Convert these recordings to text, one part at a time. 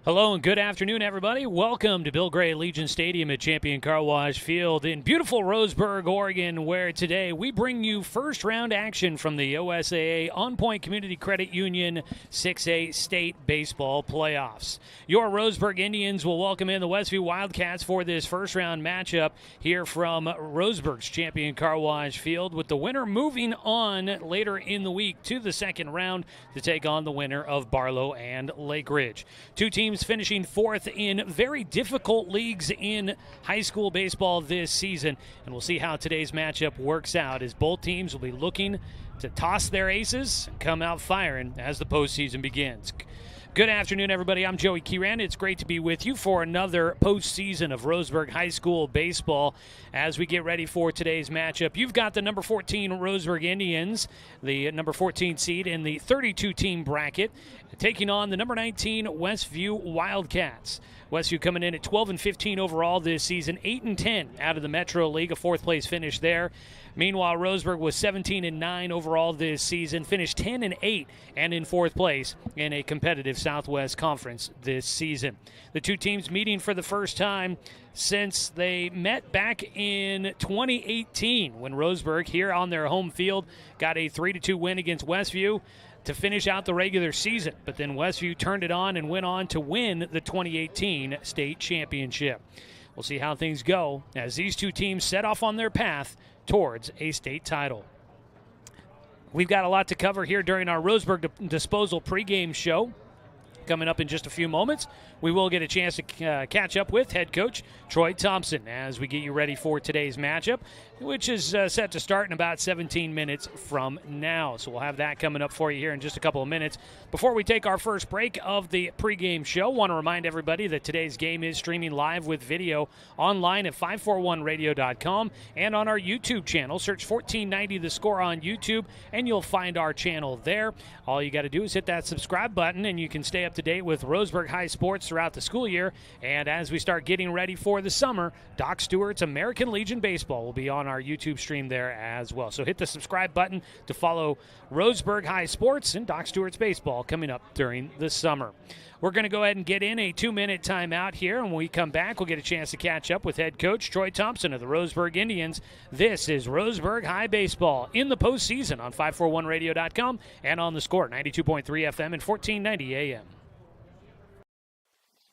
Hello and good afternoon, everybody. Welcome to Bill Gray Legion Stadium at Champion Car Wash Field in beautiful Roseburg, Oregon, where today we bring you first-round action from the OSAA On Point Community Credit Union 6A State Baseball Playoffs. Your Roseburg Indians will welcome in the Westview Wildcats for this first-round matchup here from Roseburg's Champion Car Wash Field, with the winner moving on later in the week to the second round to take on the winner of Barlow and Lake Ridge. Two teams finishing fourth in very difficult leagues in high school baseball this season. And we'll see how today's matchup works out, as both teams will be looking to toss their aces and come out firing as the postseason begins. Good afternoon, everybody. I'm Joey Kieran. It's great to be with you for another postseason of Roseburg High School baseball as we get ready for today's matchup. You've got the number 14 Roseburg Indians, the number 14 seed in the 32-team bracket, taking on the number 19 Westview Wildcats. Westview coming in at 12-15 overall this season, 8-10 out of the Metro League, a fourth-place finish there. Meanwhile, Roseburg was 17-9 overall this season, finished 10-8 and in fourth place in a competitive Southwest Conference this season. The two teams meeting for the first time since they met back in 2018, when Roseburg, here on their home field, got a 3-2 win against Westview to finish out the regular season. But then Westview turned it on and went on to win the 2018 state championship. We'll see how things go as these two teams set off on their path towards a state title. We've got a lot to cover here during our Roseburg Disposal pregame show. Coming up in just a few moments, we will get a chance to catch up with head coach Troy Thompson as we get you ready for today's matchup, which is set to start in about 17 minutes from now. So we'll have that coming up for you here in just a couple of minutes. Before we take our first break of the pregame show, I want to remind everybody that today's game is streaming live with video online at 541radio.com and on our YouTube channel. Search 1490 The Score on YouTube, and you'll find our channel there. All you got to do is hit that subscribe button, and you can stay up to date with Roseburg High sports throughout the school year. And as we start getting ready for the summer, Doc Stewart's American Legion Baseball will be on our YouTube stream there as well. So hit the subscribe button to follow Roseburg High sports and Doc Stewart's baseball coming up during the summer. We're going to go ahead and get in a 2-minute timeout here, and when we come back, we'll get a chance to catch up with head coach Troy Thompson of the Roseburg Indians. This is Roseburg High Baseball in the postseason on 541radio.com and on The Score, 92.3 FM and 1490 AM.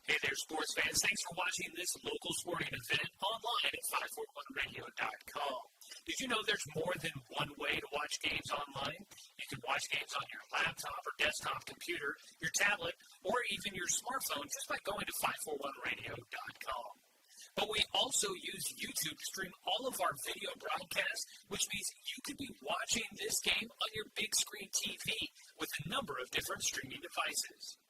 Hey there, sports fans. Thanks for watching this local sporting event online at 541radio.com. Did you know there's more than one way to watch games online? You can watch games on your laptop or desktop computer, your tablet, or even your smartphone just by going to 541radio.com. But we also use YouTube to stream all of our video broadcasts, which means you could be watching this game on your big screen TV with a number of different streaming devices.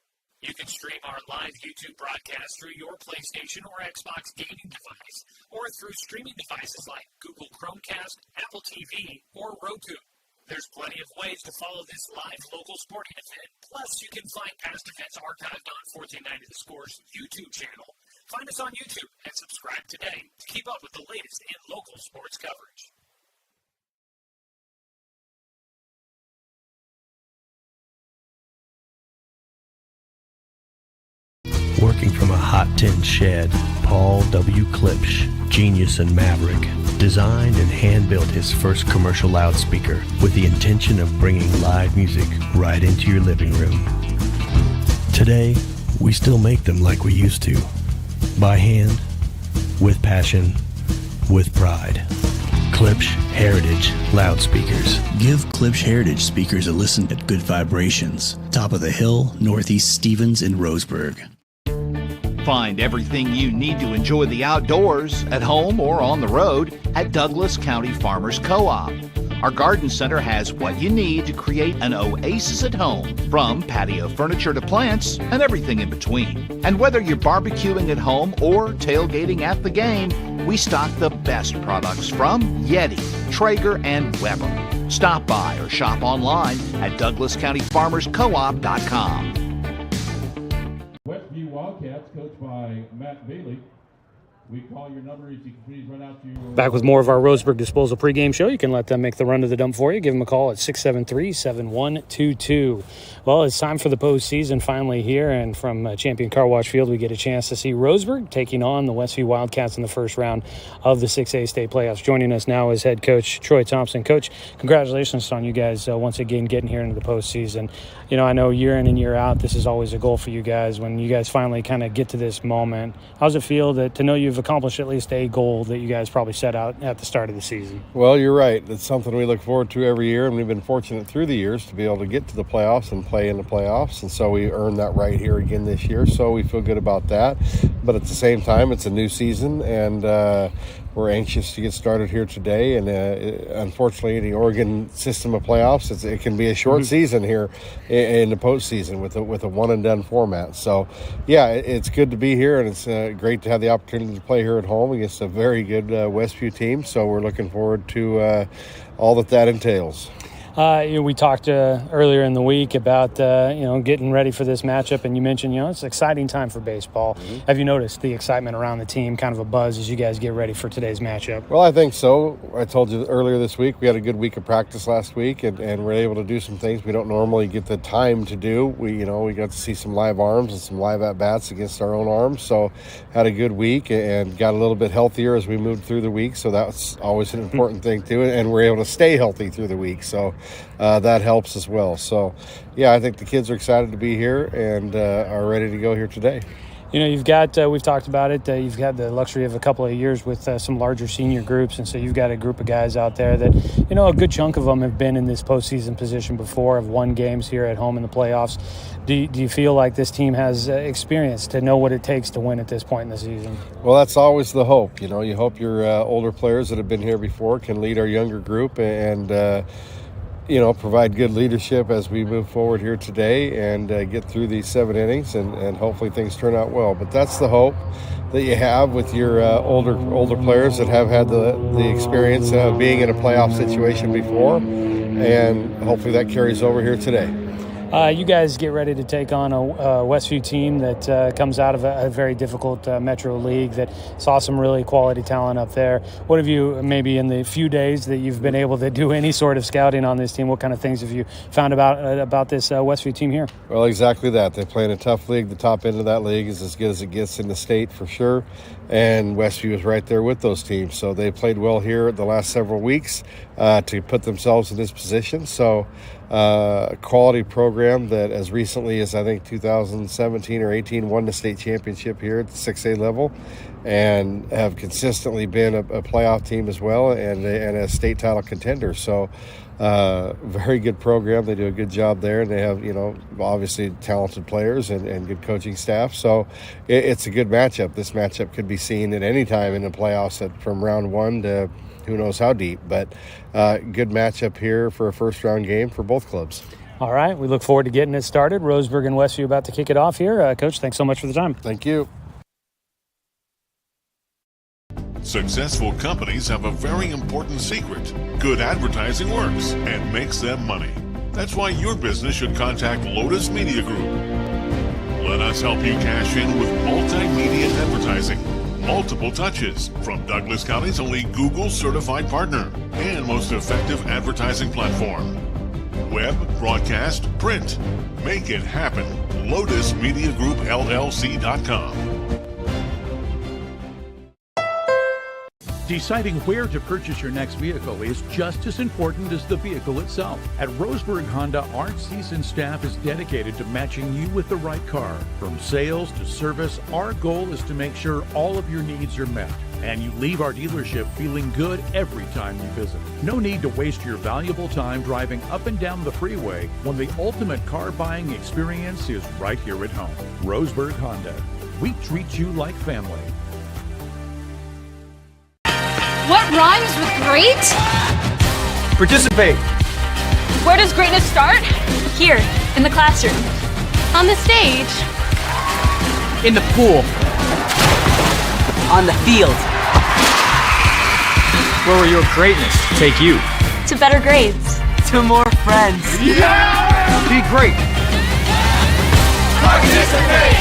You can stream our live YouTube broadcast through your PlayStation or Xbox gaming device, or through streaming devices like Google Chromecast, Apple TV, or Roku. There's plenty of ways to follow this live local sporting event. Plus, you can find past events archived on 1490 The Score's YouTube channel. Find us on YouTube and subscribe today to keep up with the latest in local sports coverage. Working from a hot tin shed, Paul W. Klipsch, genius and maverick, designed and hand-built his first commercial loudspeaker with the intention of bringing live music right into your living room. Today, we still make them like we used to. By hand, with passion, with pride. Klipsch Heritage Loudspeakers. Give Klipsch Heritage speakers a listen at Good Vibrations. Top of the Hill, Northeast Stevens in Roseburg. Find everything you need to enjoy the outdoors, at home or on the road, at Douglas County Farmers Co-op. Our garden center has what you need to create an oasis at home, from patio furniture to plants and everything in between. And whether you're barbecuing at home or tailgating at the game, we stock the best products from Yeti, Traeger, and Weber. Stop by or shop online at DouglasCountyFarmersCoop.com. Westview Wildcats, coached by Matt Bailey, We call your number if you can please run out to your... Back with more of our Roseburg Disposal pregame show. You can let them make the run to the dump for you. Give them a call at 673-7122. Well, it's time for the postseason finally here, and from Champion Car Wash Field, we get a chance to see Roseburg taking on the Westview Wildcats in the first round of the 6A state playoffs. Joining us now is head coach Troy Thompson. Coach, congratulations on you guys once again getting here into the postseason. You know, I know year in and year out, this is always a goal for you guys. When you guys finally kind of get to this moment, how does it feel to know you've accomplished at least a goal that you guys probably set out at the start of the season? Well, you're right. It's something we look forward to every year, and we've been fortunate through the years to be able to get to the playoffs and play in the playoffs, and so we earned that right here again this year, so we feel good about that. But at the same time, it's a new season, and we're anxious to get started here today, and unfortunately, the Oregon system of playoffs, it can be a short season here in the postseason with a one-and-done format. So, yeah, it's good to be here, and it's great to have the opportunity to play here at home against a very good Westview team. So we're looking forward to all that entails. We talked earlier in the week about getting ready for this matchup, and you mentioned it's an exciting time for baseball. Mm-hmm. Have you noticed the excitement around the team, kind of a buzz as you guys get ready for today's matchup? Well, I think so. I told you earlier this week we had a good week of practice last week, and we're able to do some things we don't normally get the time to do. We got to see some live arms and some live at bats against our own arms. So had a good week and got a little bit healthier as we moved through the week. So that's always an important thing too, and we're able to stay healthy through the week. So that helps as well. So, yeah, I think the kids are excited to be here and are ready to go here today. You've got, we've talked about it, you've had the luxury of a couple of years with some larger senior groups, and so you've got a group of guys out there that, a good chunk of them have been in this postseason position before, have won games here at home in the playoffs. Do you feel like this team has experience to know what it takes to win at this point in the season? Well, that's always the hope. You hope your older players that have been here before can lead our younger group and provide good leadership as we move forward here today and get through these 7 innings and hopefully things turn out well. But that's the hope that you have with your older players that have had the experience of being in a playoff situation before, and hopefully that carries over here today. You guys get ready to take on a Westview team that comes out of a very difficult Metro League that saw some really quality talent up there. What have you, maybe in the few days that you've been able to do any sort of scouting on this team, what kind of things have you found about this Westview team here? Well, exactly that. They play in a tough league. The top end of that league is as good as it gets in the state for sure, and Westview is right there with those teams. So they played well here the last several weeks to put themselves in this position. So a quality program that as recently as I think 2017 or 18 won the state championship here at the 6A level and have consistently been a playoff team as well and a state title contender. So very good program. They do a good job there, and they have, obviously talented players and good coaching staff. So it's a good matchup. This matchup could be seen at any time in the playoffs from round 1 to who knows how deep, but good matchup here for a first-round game for both clubs. All right, we look forward to getting it started. Roseburg and Westview about to kick it off here. Coach, thanks so much for the time. Thank you. Successful companies have a very important secret. Good advertising works and makes them money. That's why your business should contact Lotus Media Group. Let us help you cash in with multimedia advertising. Multiple touches from Douglas County's only Google certified partner and most effective advertising platform. Web, broadcast, print. Make it happen. LotusMediaGroupLLC.com. Deciding where to purchase your next vehicle is just as important as the vehicle itself. At Roseburg Honda, our seasoned staff is dedicated to matching you with the right car. From sales to service, our goal is to make sure all of your needs are met, and you leave our dealership feeling good every time you visit. No need to waste your valuable time driving up and down the freeway when the ultimate car buying experience is right here at home. Roseburg Honda. We treat you like family. What rhymes with great? Participate. Where does greatness start? Here, in the classroom. On the stage. In the pool. On the field. Where will your greatness take you? To better grades. To more friends. Yeah! Be great. Participate.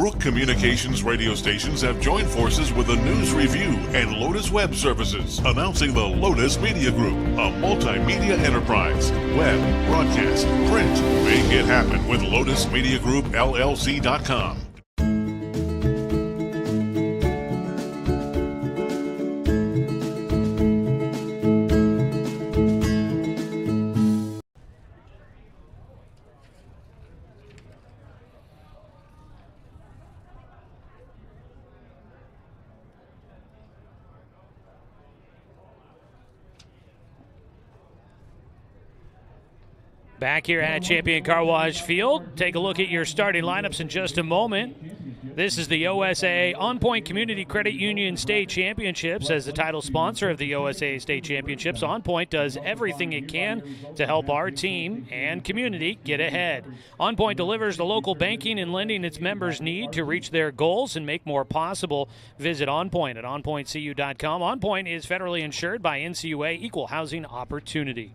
Brook Communications radio stations have joined forces with a news review and Lotus Web Services, announcing the Lotus Media Group, a multimedia enterprise. Web, broadcast, print. Make it happen with Lotus Media Group, LLC.com. Back here at Champion Car Wash Field, take a look at your starting lineups in just a moment. This is the OSA On Point Community Credit Union State Championships. As the title sponsor of the OSA State Championships, On Point does everything it can to help our team and community get ahead. On Point delivers the local banking and lending its members need to reach their goals and make more possible. Visit On Point at onpointcu.com. On Point is federally insured by NCUA Equal Housing Opportunity.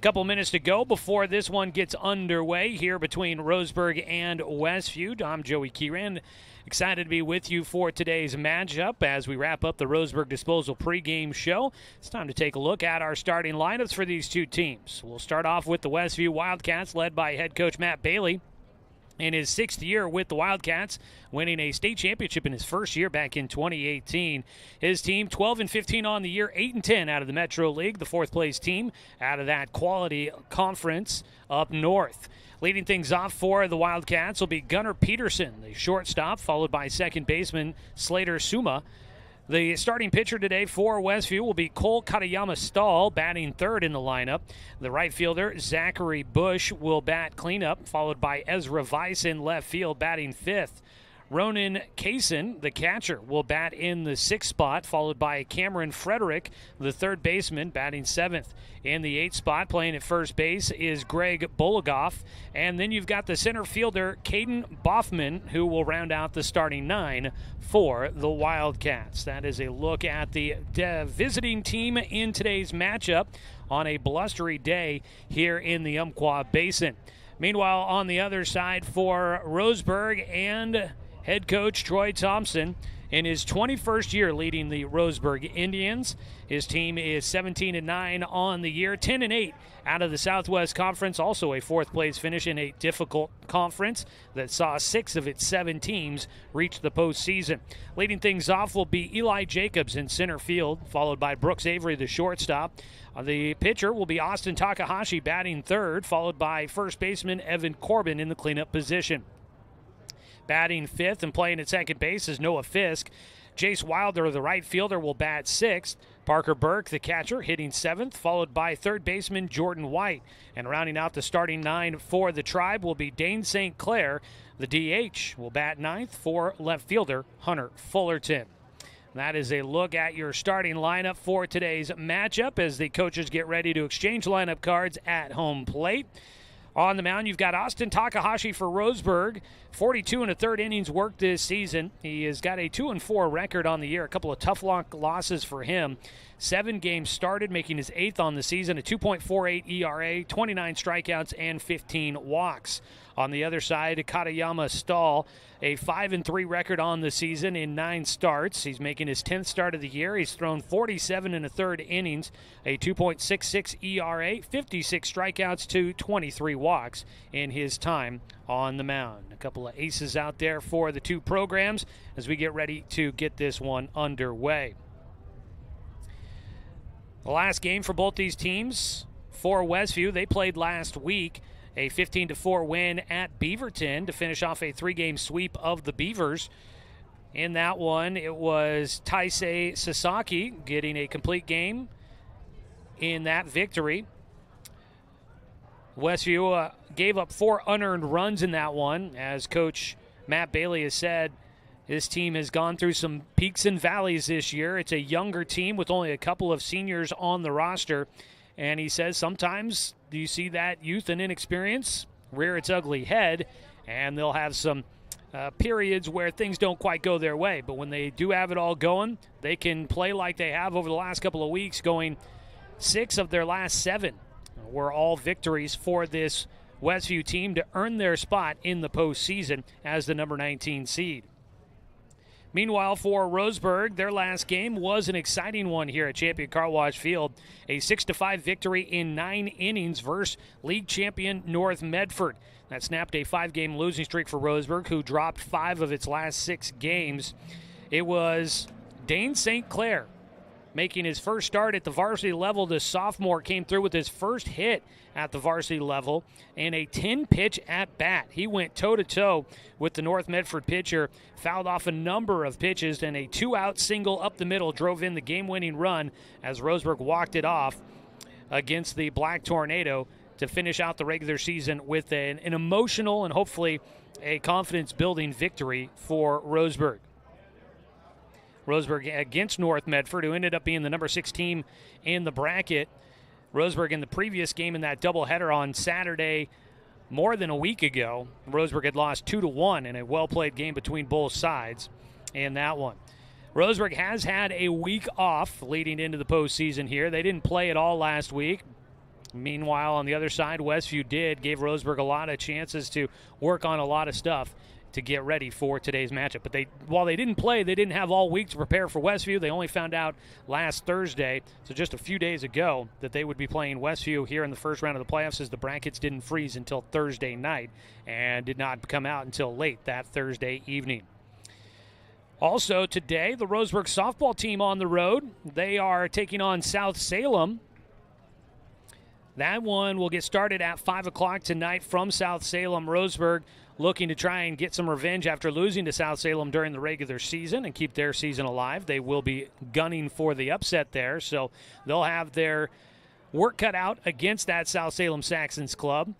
Couple minutes to go before this one gets underway here between Roseburg and Westview. I'm Joey Kieran. Excited to be with you for today's matchup as we wrap up the Roseburg Disposal pregame show. It's time to take a look at our starting lineups for these two teams. We'll start off with the Westview Wildcats, led by head coach Matt Bailey. In his 6th year with the Wildcats, winning a state championship in his first year back in 2018. His team 12-15 on the year, 8-10 out of the Metro League, the 4th place team out of that quality conference up north. Leading things off for the Wildcats will be Gunnar Peterson, the shortstop, followed by second baseman Slater Suma. The starting pitcher today for Westview will be Cole Katayama Stahl, batting third in the lineup. The right fielder, Zachary Bush, will bat cleanup, followed by Ezra Weiss in left field, batting fifth. Ronan Kaysen, the catcher, will bat in the 6th spot, followed by Cameron Frederick, the third baseman, batting 7th. In the 8th spot, playing at first base, is Greg Bologoff. And then you've got the center fielder, Caden Boffman, who will round out the starting 9 for the Wildcats. That is a look at the visiting team in today's matchup on a blustery day here in the Umpqua Basin. Meanwhile, on the other side for Roseburg and head coach Troy Thompson, in his 21st year leading the Roseburg Indians, his team is 17-9 on the year, 10-8 out of the Southwest Conference, also a 4th place finish in a difficult conference that saw 6 of its 7 teams reach the postseason. Leading things off will be Eli Jacobs in center field, followed by Brooks Avery, the shortstop. The pitcher will be Austin Takahashi batting third, followed by first baseman Evan Corbin in the cleanup position. Batting fifth and playing at second base is Noah Fisk. Jace Wilder, the right fielder, will bat sixth. Parker Burke, the catcher, hitting 7th, followed by third baseman Jordan White. And rounding out the starting 9 for the Tribe will be Dane St. Clair. The DH will bat 9th for left fielder Hunter Fullerton. That is a look at your starting lineup for today's matchup as the coaches get ready to exchange lineup cards at home plate. On the mound, you've got Austin Takahashi for Roseburg, 42 1/3 innings worked this season. He has got a 2-4 record on the year, a couple of tough losses for him. 7 games started, making his 8th on the season, a 2.48 ERA, 29 strikeouts, and 15 walks. On the other side, Katayama Stahl, a 5-3 record on the season in 9 starts. He's making his 10th start of the year. He's thrown 47 1/3 innings, a 2.66 ERA, 56 strikeouts to 23 walks in his time on the mound. A couple of aces out there for the two programs as we get ready to get this one underway. The last game for both these teams for Westview, they played last week. A 15-4 win at Beaverton to finish off a 3-game sweep of the Beavers. In that one, it was Taisei Sasaki getting a complete game in that victory. Westview gave up 4 unearned runs in that one. As Coach Matt Bailey has said, this team has gone through some peaks and valleys this year. It's a younger team with only a couple of seniors on the roster. And he says sometimes you see that youth and inexperience rear its ugly head, and they'll have some periods where things don't quite go their way. But when they do have it all going, they can play like they have over the last couple of weeks, going 6 of their last 7 were all victories for this Westview team to earn their spot in the postseason as the number 19 seed. Meanwhile, for Roseburg, their last game was an exciting one here at Champion Car Wash Field. A 6-5 victory in 9 innings versus league champion North Medford. That snapped a 5-game losing streak for Roseburg, who dropped 5 of its last 6 games. It was Dane St. Clair making his first start at the varsity level. The sophomore came through with his first hit at the varsity level and a 10-pitch at bat. He went toe-to-toe with the North Medford pitcher, fouled off a number of pitches, and a 2-out single up the middle drove in the game-winning run as Roseburg walked it off against the Black Tornado to finish out the regular season with an emotional and hopefully a confidence-building victory for Roseburg. Roseburg against North Medford, who ended up being the number 6 team in the bracket. Roseburg in the previous game in that doubleheader on Saturday more than a week ago, Roseburg had lost 2-1 in a well-played game between both sides in that one. Roseburg has had a week off leading into the postseason here. They didn't play at all last week. Meanwhile, on the other side, Westview gave Roseburg a lot of chances to work on a lot of stuff to get ready for today's matchup. But while they didn't play, they didn't have all week to prepare for Westview. They only found out last Thursday, so just a few days ago, that they would be playing Westview here in the first round of the playoffs, as the brackets didn't freeze until Thursday night and did not come out until late that Thursday evening. Also today, the Roseburg softball team on the road. They are taking on South Salem. That one will get started at 5 o'clock tonight from South Salem. Roseburg looking to try and get some revenge after losing to South Salem during the regular season and keep their season alive. They will be gunning for the upset there, so they'll have their work cut out against that South Salem Saxons club.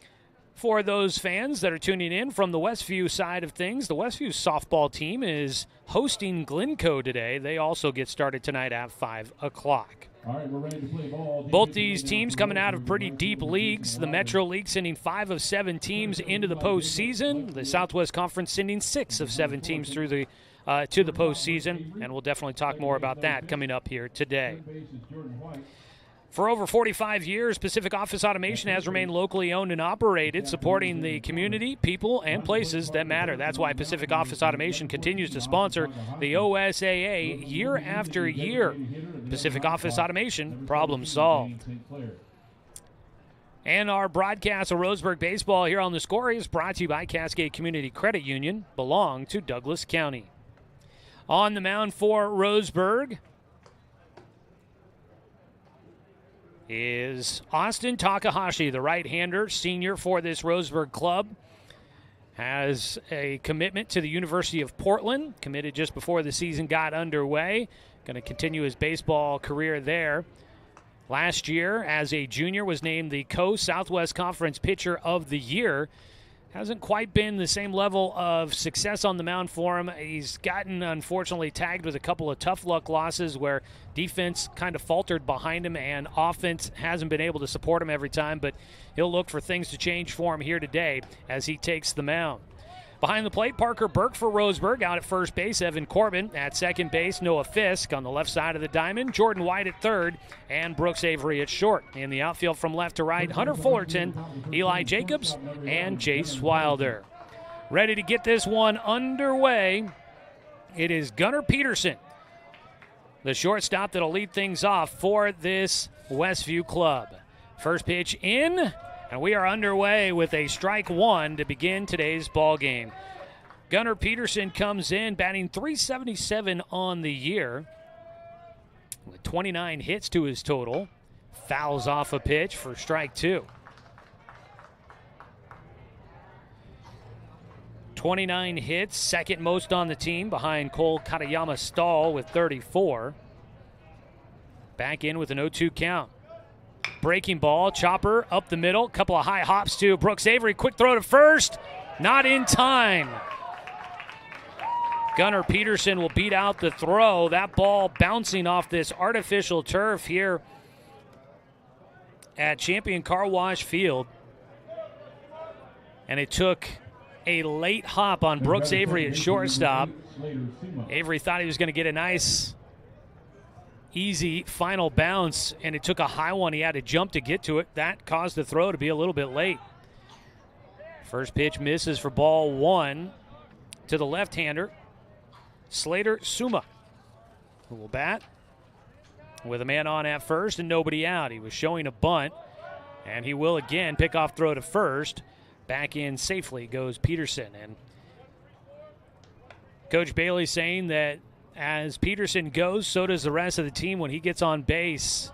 For those fans that are tuning in from the Westview side of things, the Westview softball team is hosting Glencoe today. They also get started tonight at 5 o'clock. All right, we're ready to play ball. Both these teams coming out of pretty deep leagues. The Metro League sending 5 of 7 teams into the postseason. The Southwest Conference sending 6 of 7 teams through the to the postseason, and we'll definitely talk more about that coming up here today. For over 45 years, Pacific Office Automation has remained locally owned and operated, supporting the community, people, and places that matter. That's why Pacific Office Automation continues to sponsor the OSAA year after year. Pacific Office Automation, problem solved. And our broadcast of Roseburg baseball here on The Score is brought to you by Cascade Community Credit Union, belong to Douglas County. On the mound for Roseburg is Austin Takahashi, the right-hander, senior for this Roseburg club. Has a commitment to the University of Portland, committed just before the season got underway. Going to continue his baseball career there. Last year, as a junior, was named the Co-Southwest Conference Pitcher of the Year. Hasn't quite been the same level of success on the mound for him. He's gotten, unfortunately, tagged with a couple of tough luck losses where defense kind of faltered behind him and offense hasn't been able to support him every time, but he'll look for things to change for him here today as he takes the mound. Behind the plate, Parker Burke for Roseburg. Out at first base, Evan Corbin. At second base, Noah Fisk. On the left side of the diamond, Jordan White at third, and Brooks Avery at short. In the outfield from left to right, Hunter Fullerton, Eli Jacobs, and Jace Wilder. Ready to get this one underway, it is Gunnar Peterson, the shortstop that'll lead things off for this Westview club. First pitch in, and we are underway with a strike one to begin today's ball game. Gunnar Peterson comes in batting .377 on the year with 29 hits to his total. Fouls off a pitch for strike two. 29 hits, second most on the team behind Cole Katayama Stahl with 34. Back in with an 0-2 count. Breaking ball, chopper up the middle, couple of high hops to Brooks Avery. Quick throw to first, not in time. Gunnar Peterson will beat out the throw. That ball bouncing off this artificial turf here at Champion Car Wash Field. And it took a late hop on Brooks Avery at shortstop. Avery thought he was going to get a nice, easy final bounce, and it took a high one. He had to jump to get to it. That caused the throw to be a little bit late. First pitch misses for ball one to the left-hander, Slater Suma, who will bat with a man on at first and nobody out. He was showing a bunt, and he will again pick off throw to first. Back in safely goes Peterson. And Coach Bailey saying that as Peterson goes, so does the rest of the team. When he gets on base,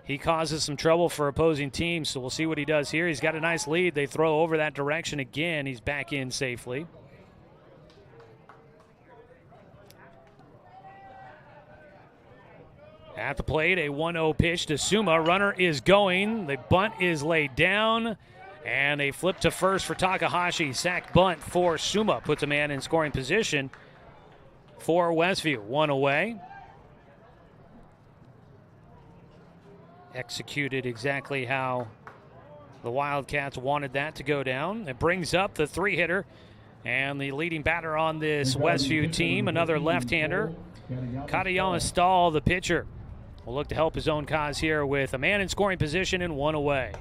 he causes some trouble for opposing teams, so we'll see what he does here. He's got a nice lead. They throw over that direction again. He's back in safely. At the plate, a 1-0 pitch to Suma. Runner is going. The bunt is laid down. And a flip to first for Takahashi. Sack bunt for Suma. Puts a man in scoring position for Westview. One away. Executed exactly how the Wildcats wanted that to go down. It brings up the three-hitter and the leading batter on this Westview team, another left-hander, Katayama Stahl, the pitcher, will look to help his own cause here with a man in scoring position and one away.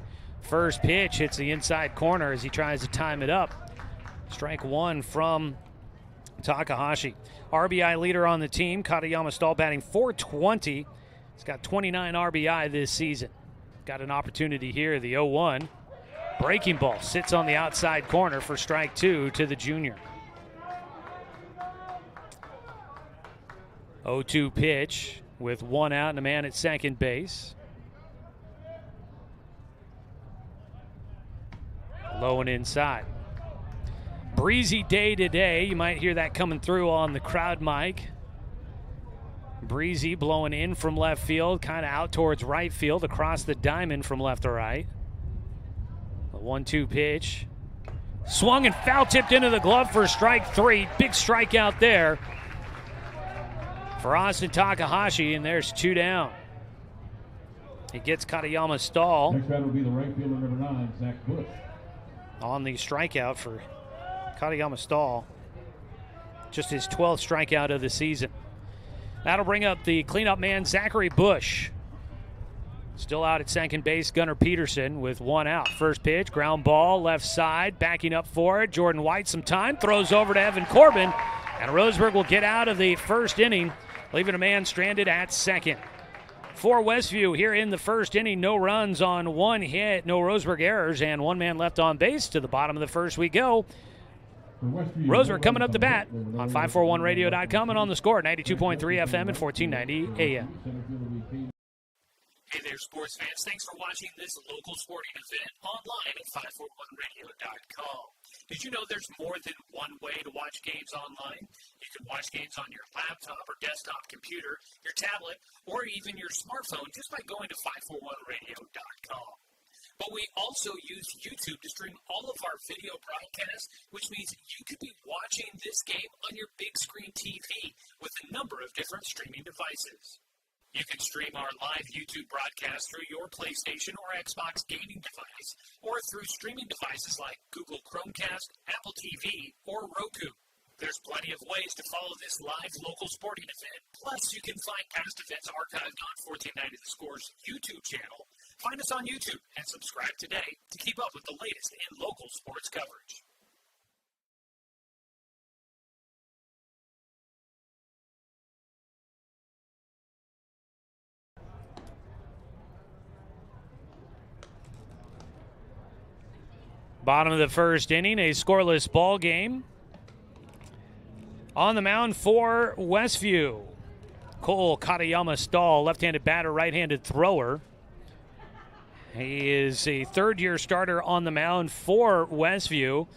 First pitch hits the inside corner as he tries to time it up. Strike one from Takahashi. RBI leader on the team, Katayama Stahl, batting .420. He's got 29 RBI this season. Got an opportunity here, the 0-1. Breaking ball sits on the outside corner for strike two to the junior. 0-2 pitch with one out and a man at second base. Low and inside. Breezy day today. You might hear that coming through on the crowd mic. Breezy blowing in from left field, kind of out towards right field, across the diamond from left to right. A 1-2 pitch. Swung and foul tipped into the glove for strike three. Big strikeout there for Austin Takahashi, and there's two down. He gets Katayama Stahl. Next batter will be the right fielder, number 9, Zach Bush. On the strikeout for Katayama Stahl. Just his 12th strikeout of the season. That'll bring up the cleanup man, Zachary Bush. Still out at second base, Gunnar Peterson with one out. First pitch, ground ball, left side, backing up for it. Jordan White some time, throws over to Evan Corbin, and Roseburg will get out of the first inning, leaving a man stranded at second. For Westview here in the first inning, no runs on one hit, no Roseburg errors, and one man left on base. To the bottom of the first we go. Roseburg coming up to bat on 541radio.com and on the Score, 92.3 FM and 1490 AM. Hey there, sports fans. Thanks for watching this local sporting event online at 541radio.com. Did you know there's more than one way to watch games online? You can watch games on your laptop or desktop computer, your tablet, or even your smartphone just by going to 541radio.com. But we also use YouTube to stream all of our video broadcasts, which means you could be watching this game on your big screen TV with a number of different streaming devices. You can stream our live YouTube broadcast through your PlayStation or Xbox gaming device, or through streaming devices like Google Chromecast, Apple TV, or Roku. There's plenty of ways to follow this live local sporting event. Plus, you can find past events archived on 1490 The Score's YouTube channel. Find us on YouTube and subscribe today to keep up with the latest in local sports coverage. Bottom of the first inning, a scoreless ball game. On the mound for Westview, Cole Katayama Stahl, left-handed batter, right-handed thrower. He is a third-year starter on the mound for Westview.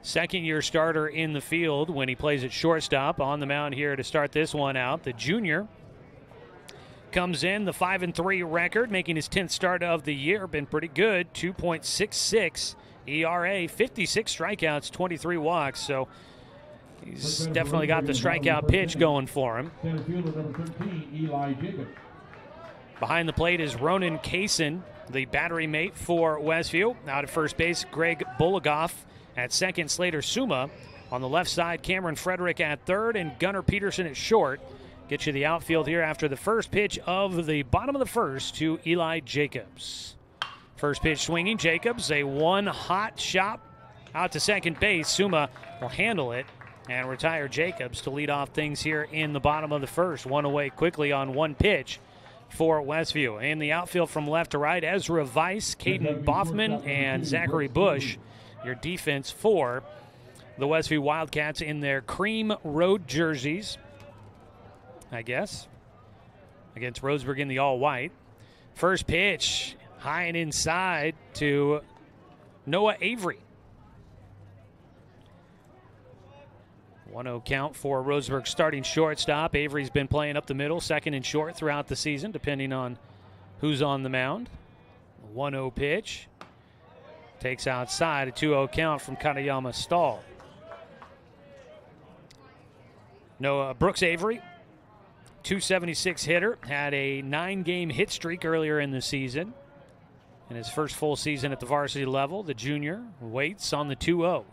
Second-year starter in the field when he plays at shortstop. On the mound here to start this one out, the junior comes in, the 5-3 record, making his 10th start of the year. Been pretty good, 2.66 ERA, 56 strikeouts, 23 walks. So he's definitely got the strikeout pitch going for him. Center fielder, number 13, Eli Jacobs. Behind the plate is Ronan Kaysen, the battery mate for Westview. Out at first base, Greg Bulagoff. At second, Slater Suma. On the left side, Cameron Frederick at third, and Gunnar Peterson at short. Get you the outfield here after the first pitch of the bottom of the first to Eli Jacobs. First pitch swinging, Jacobs, a one-hot shot out to second base. Suma will handle it and retire Jacobs to lead off things here in the bottom of the first. One away quickly on one pitch for Westview. In the outfield from left to right, Ezra Weiss, Caden Boffman, and Zachary Bush. Your defense for the Westview Wildcats in their cream road jerseys, I guess, against Roseburg in the all-white. First pitch, high and inside to Noah Avery. 1-0 count for Roseburg starting shortstop. Avery's been playing up the middle, second and short throughout the season, depending on who's on the mound. 1-0 pitch. Takes outside, a 2-0 count from Katayama Stahl. Noah Brooks Avery, 276 hitter, had a 9-game hit streak earlier in the season. In his first full season at the varsity level, the junior waits on the 2-0.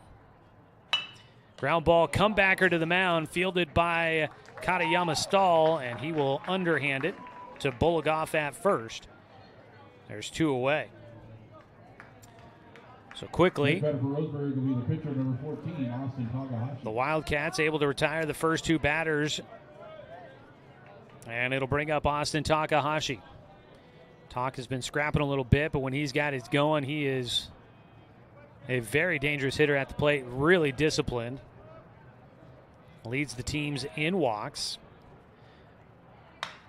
Ground ball comebacker to the mound, fielded by Katayama Stahl, and he will underhand it to Bologoff at first. There's 2 away. So quickly, the Wildcats able to retire the first 2 batters, and it'll bring up Austin Takahashi. Tak has been scrapping a little bit, but when he's got it going, he is a very dangerous hitter at the plate, really disciplined. Leads the teams in walks.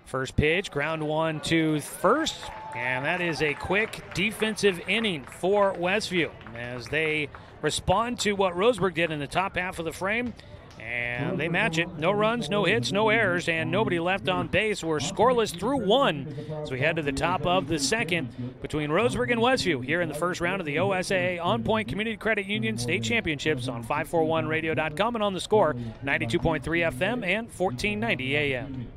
First pitch, ground one to first, and that is a quick defensive inning for Westview as they respond to what Roseburg did in the top half of the frame, and they match it. No runs, no hits, no errors, and nobody left on base. We're scoreless through 1, so we head to the top of the second between Roseburg and Westview here in the first round of the OSAA On Point Community Credit Union State Championships on 541radio.com and on the Score, 92.3 FM and 1490 AM.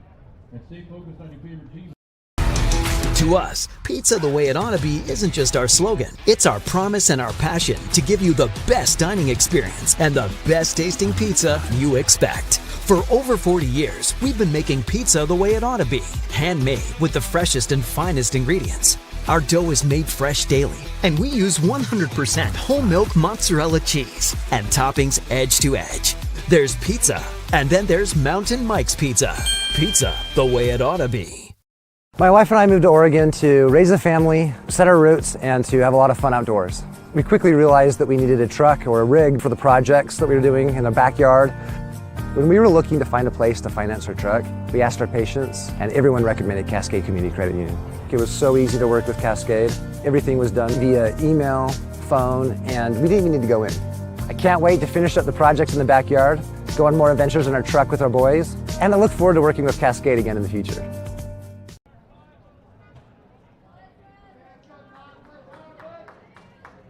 To us, pizza the way it ought to be isn't just our slogan. It's our promise and our passion to give you the best dining experience and the best tasting pizza you expect. For over 40 years, we've been making pizza the way it ought to be. Handmade with the freshest and finest ingredients. Our dough is made fresh daily, and we use 100% whole milk mozzarella cheese and toppings edge to edge. There's pizza, and then there's Mountain Mike's Pizza. Pizza the way it ought to be. My wife and I moved to Oregon to raise a family, set our roots, and to have a lot of fun outdoors. We quickly realized that we needed a truck or a rig for the projects that we were doing in our backyard. When we were looking to find a place to finance our truck, we asked our patients, and everyone recommended Cascade Community Credit Union. It was so easy to work with Cascade. Everything was done via email, phone, and we didn't even need to go in. I can't wait to finish up the projects in the backyard, go on more adventures in our truck with our boys, and I look forward to working with Cascade again in the future.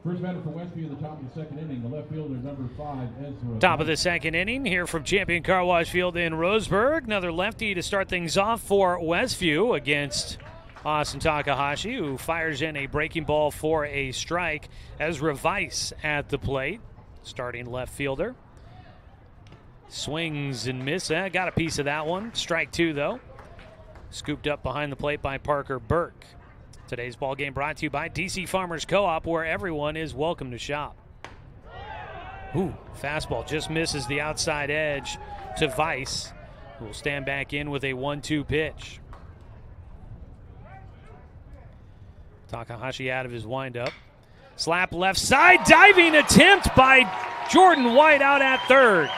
First batter for Westview at the top of the second inning, the left fielder, number 5, Ezra. Top of the second inning here from Champion Car Wash Field in Roseburg. Another lefty to start things off for Westview against Austin Takahashi, who fires in a breaking ball for a strike. Ezra Weiss at the plate, starting left fielder. Swings and misses. Got a piece of that one. Strike 2, though. Scooped up behind the plate by Parker Burke. Today's ball game brought to you by DC Farmers Co-op, where everyone is welcome to shop. Ooh, fastball just misses the outside edge to Weiss, who will stand back in with a 1-2 pitch. Takahashi out of his windup. Slap left side, diving attempt by Jordan White out at third.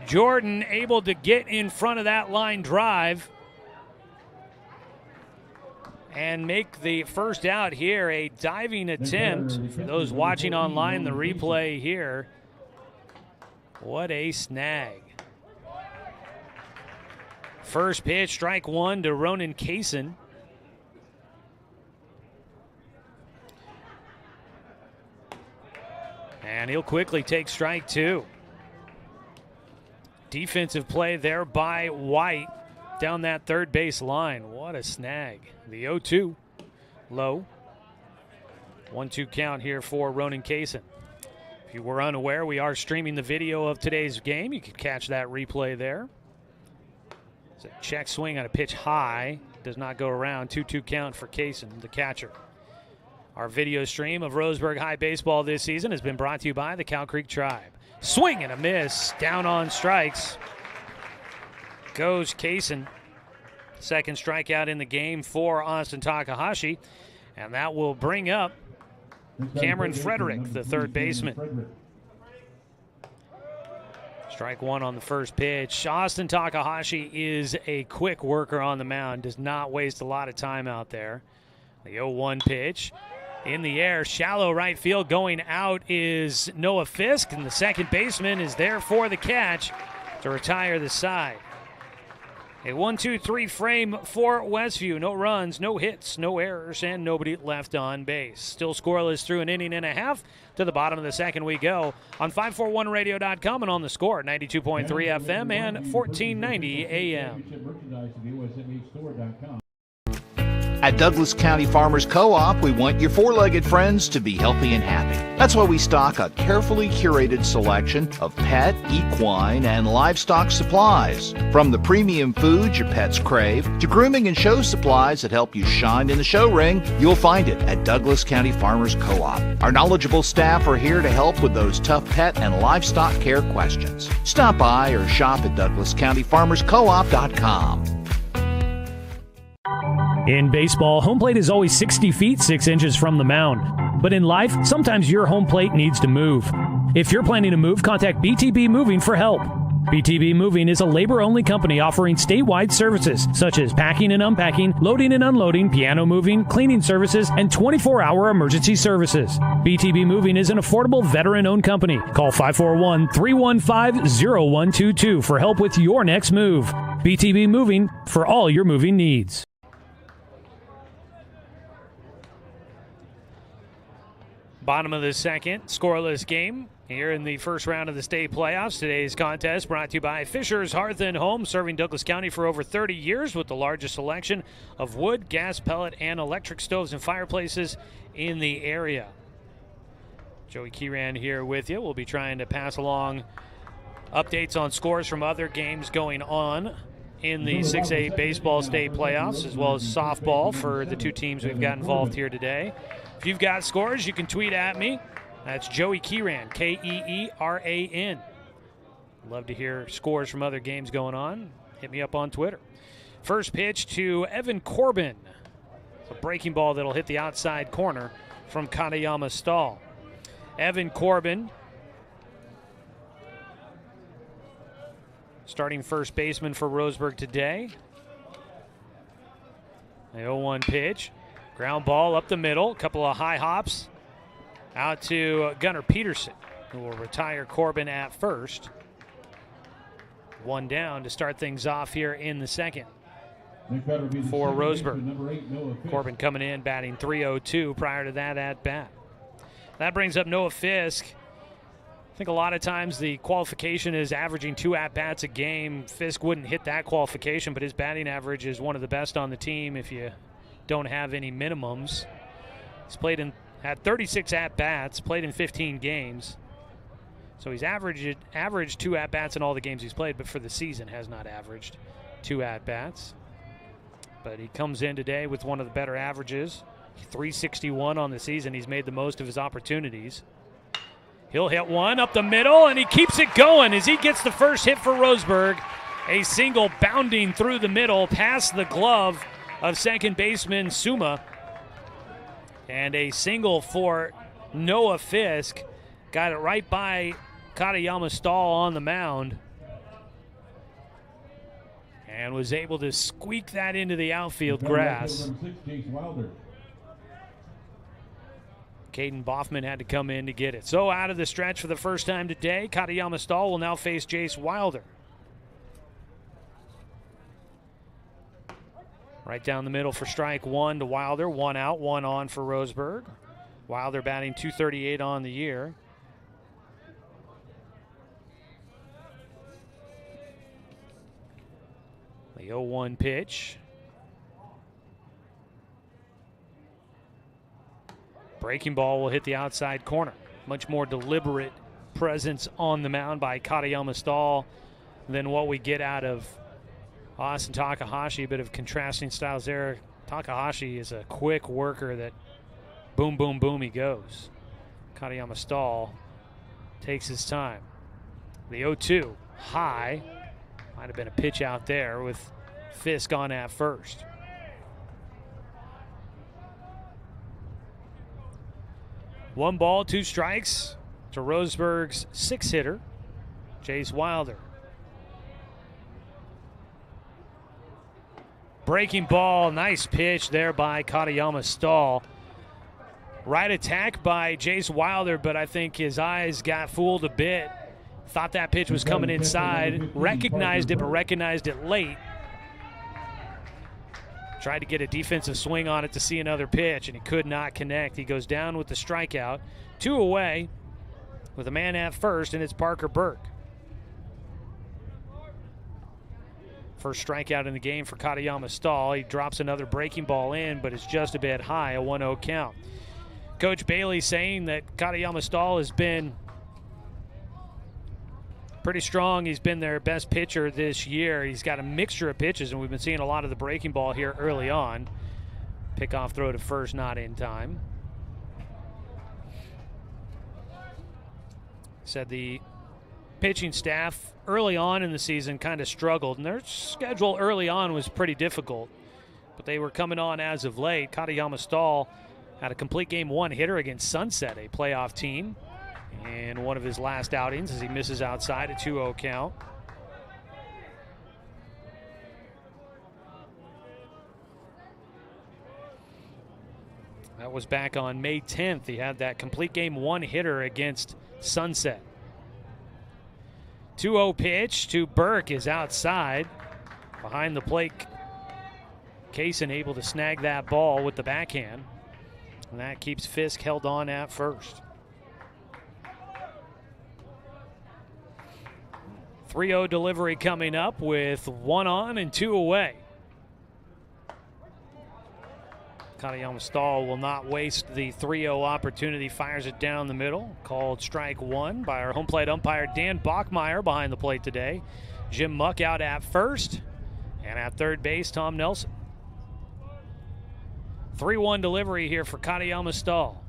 Jordan able to get in front of that line drive and make the first out here. A diving attempt. For those watching online, the replay here. What a snag. First pitch, strike 1 to Ronan Kaysen. And he'll quickly take strike 2. Defensive play there by White down that third base line. What a snag. The 0-2 low. 1-2 count here for Ronan Kaysen. If you were unaware, we are streaming the video of today's game. You can catch that replay there. It's a check swing on a pitch high. Does not go around. 2-2 count for Kaysen, the catcher. Our video stream of Roseburg High Baseball this season has been brought to you by the Cow Creek Tribe. Swing and a miss. Down on strikes. Goes Kaysen. Second strikeout in the game for Austin Takahashi. And that will bring up Cameron Frederick, the third baseman. Strike one on the first pitch. Austin Takahashi is a quick worker on the mound. Does not waste a lot of time out there. The 0-1 pitch. In the air, shallow right field. Going out is Noah Fisk, and the second baseman is there for the catch to retire the side. A 1-2-3 frame for Westview. No runs, no hits, no errors, and nobody left on base. Still scoreless through an inning and a half. To the bottom of the second we go on 541radio.com and on the Score, 92.3 FM and 1490 AM. At Douglas County Farmers Co-op, we want your four-legged friends to be healthy and happy. That's why we stock a carefully curated selection of pet, equine, and livestock supplies. From the premium foods your pets crave to grooming and show supplies that help you shine in the show ring, you'll find it at Douglas County Farmers Co-op. Our knowledgeable staff are here to help with those tough pet and livestock care questions. Stop by or shop at DouglasCountyFarmersCoop.com. In baseball, home plate is always 60 feet, 6 inches from the mound. But in life, sometimes your home plate needs to move. If you're planning to move, contact BTB Moving for help. BTB Moving is a labor-only company offering statewide services such as packing and unpacking, loading and unloading, piano moving, cleaning services, and 24-hour emergency services. BTB Moving is an affordable veteran-owned company. Call 541-315-0122 for help with your next move. BTB Moving for all your moving needs. Bottom of the second, scoreless game here in the first round of the state playoffs. Today's contest brought to you by Fisher's Hearth and Home, serving Douglas County for over 30 years with the largest selection of wood, gas, pellet, and electric stoves and fireplaces in the area. Joey Kieran here with you. We'll be trying to pass along updates on scores from other games going on in the 6A baseball state playoffs, as well as softball for the two teams we've got involved here today. If you've got scores, you can tweet at me. That's Joey Kieran, Keeran. Love to hear scores from other games going on. Hit me up on Twitter. First pitch to Evan Corbin. It's a breaking ball that'll hit the outside corner from Katayama Stahl. Evan Corbin, starting first baseman for Roseburg today. The 0-1 pitch. Ground ball up the middle. A couple of high hops out to Gunnar Peterson, who will retire Corbin at first. One down to start things off here in the second for Roseburg. Corbin coming in batting .302 prior to that at bat. That brings up Noah Fisk. I think a lot of times the qualification is averaging 2 at-bats a game. Fisk wouldn't hit that qualification, but his batting average is one of the best on the team if you don't have any minimums. He's had 36 at-bats, played in 15 games. So he's averaged 2 at-bats in all the games he's played, but for the season has not averaged 2 at-bats. But he comes in today with one of the better averages. 361 on the season. He's made the most of his opportunities. He'll hit one up the middle, and he keeps it going as he gets the first hit for Roseburg. A single bounding through the middle past the glove of second baseman Suma. And a single for Noah Fisk. Got it right by Katayama Stahl on the mound. And was able to squeak that into the outfield grass. Caden Boffman had to come in to get it. So out of the stretch for the first time today, Katayama Stahl will now face Jace Wilder. Right down the middle for strike one to Wilder. 1 out, 1 on for Roseburg. Wilder batting .238 on the year. The 0-1 pitch. Breaking ball will hit the outside corner. Much more deliberate presence on the mound by Katayama Stahl than what we get out of Austin Takahashi, a bit of contrasting styles there. Takahashi is a quick worker that boom, boom, boom, he goes. Katayama Stahl takes his time. The 0-2, high. Might have been a pitch out there with Fisk on at first. One ball, two strikes to Roseburg's six-hitter, Jace Wilder. Breaking ball, nice pitch there by Katayama Stahl. Right attack by Jace Wilder, but I think his eyes got fooled a bit. Thought that pitch was coming inside, recognized it, but recognized it late. Tried to get a defensive swing on it to see another pitch, and he could not connect. He goes down with the strikeout. 2 away with a man at first, and it's Parker Burke. First strikeout in the game for Katayama Stahl. He drops another breaking ball in, but it's just a bit high, a 1-0 count. Coach Bailey saying that Katayama Stahl has been pretty strong. He's been their best pitcher this year. He's got a mixture of pitches, and we've been seeing a lot of the breaking ball here early on. Pickoff throw to first, not in time. Said the pitching staff early on in the season kind of struggled, and their schedule early on was pretty difficult, but they were coming on as of late. Katayama Stahl had a complete game one hitter against Sunset, a playoff team, in one of his last outings as he misses outside, a 2-0 count. That was back on May 10th. He had that complete game one hitter against Sunset. 2-0 pitch to Burke is outside. Behind the plate, Kaysen able to snag that ball with the backhand. And that keeps Fisk held on at first. 3-0 delivery coming up with 1 on and 2 away. Katayama Stahl will not waste the 3-0 opportunity. Fires it down the middle. Called strike one by our home plate umpire Dan Bachmeyer behind the plate today. Jim Muck out at first. And at third base, Tom Nelson. 3-1 delivery here for Katayama Stahl.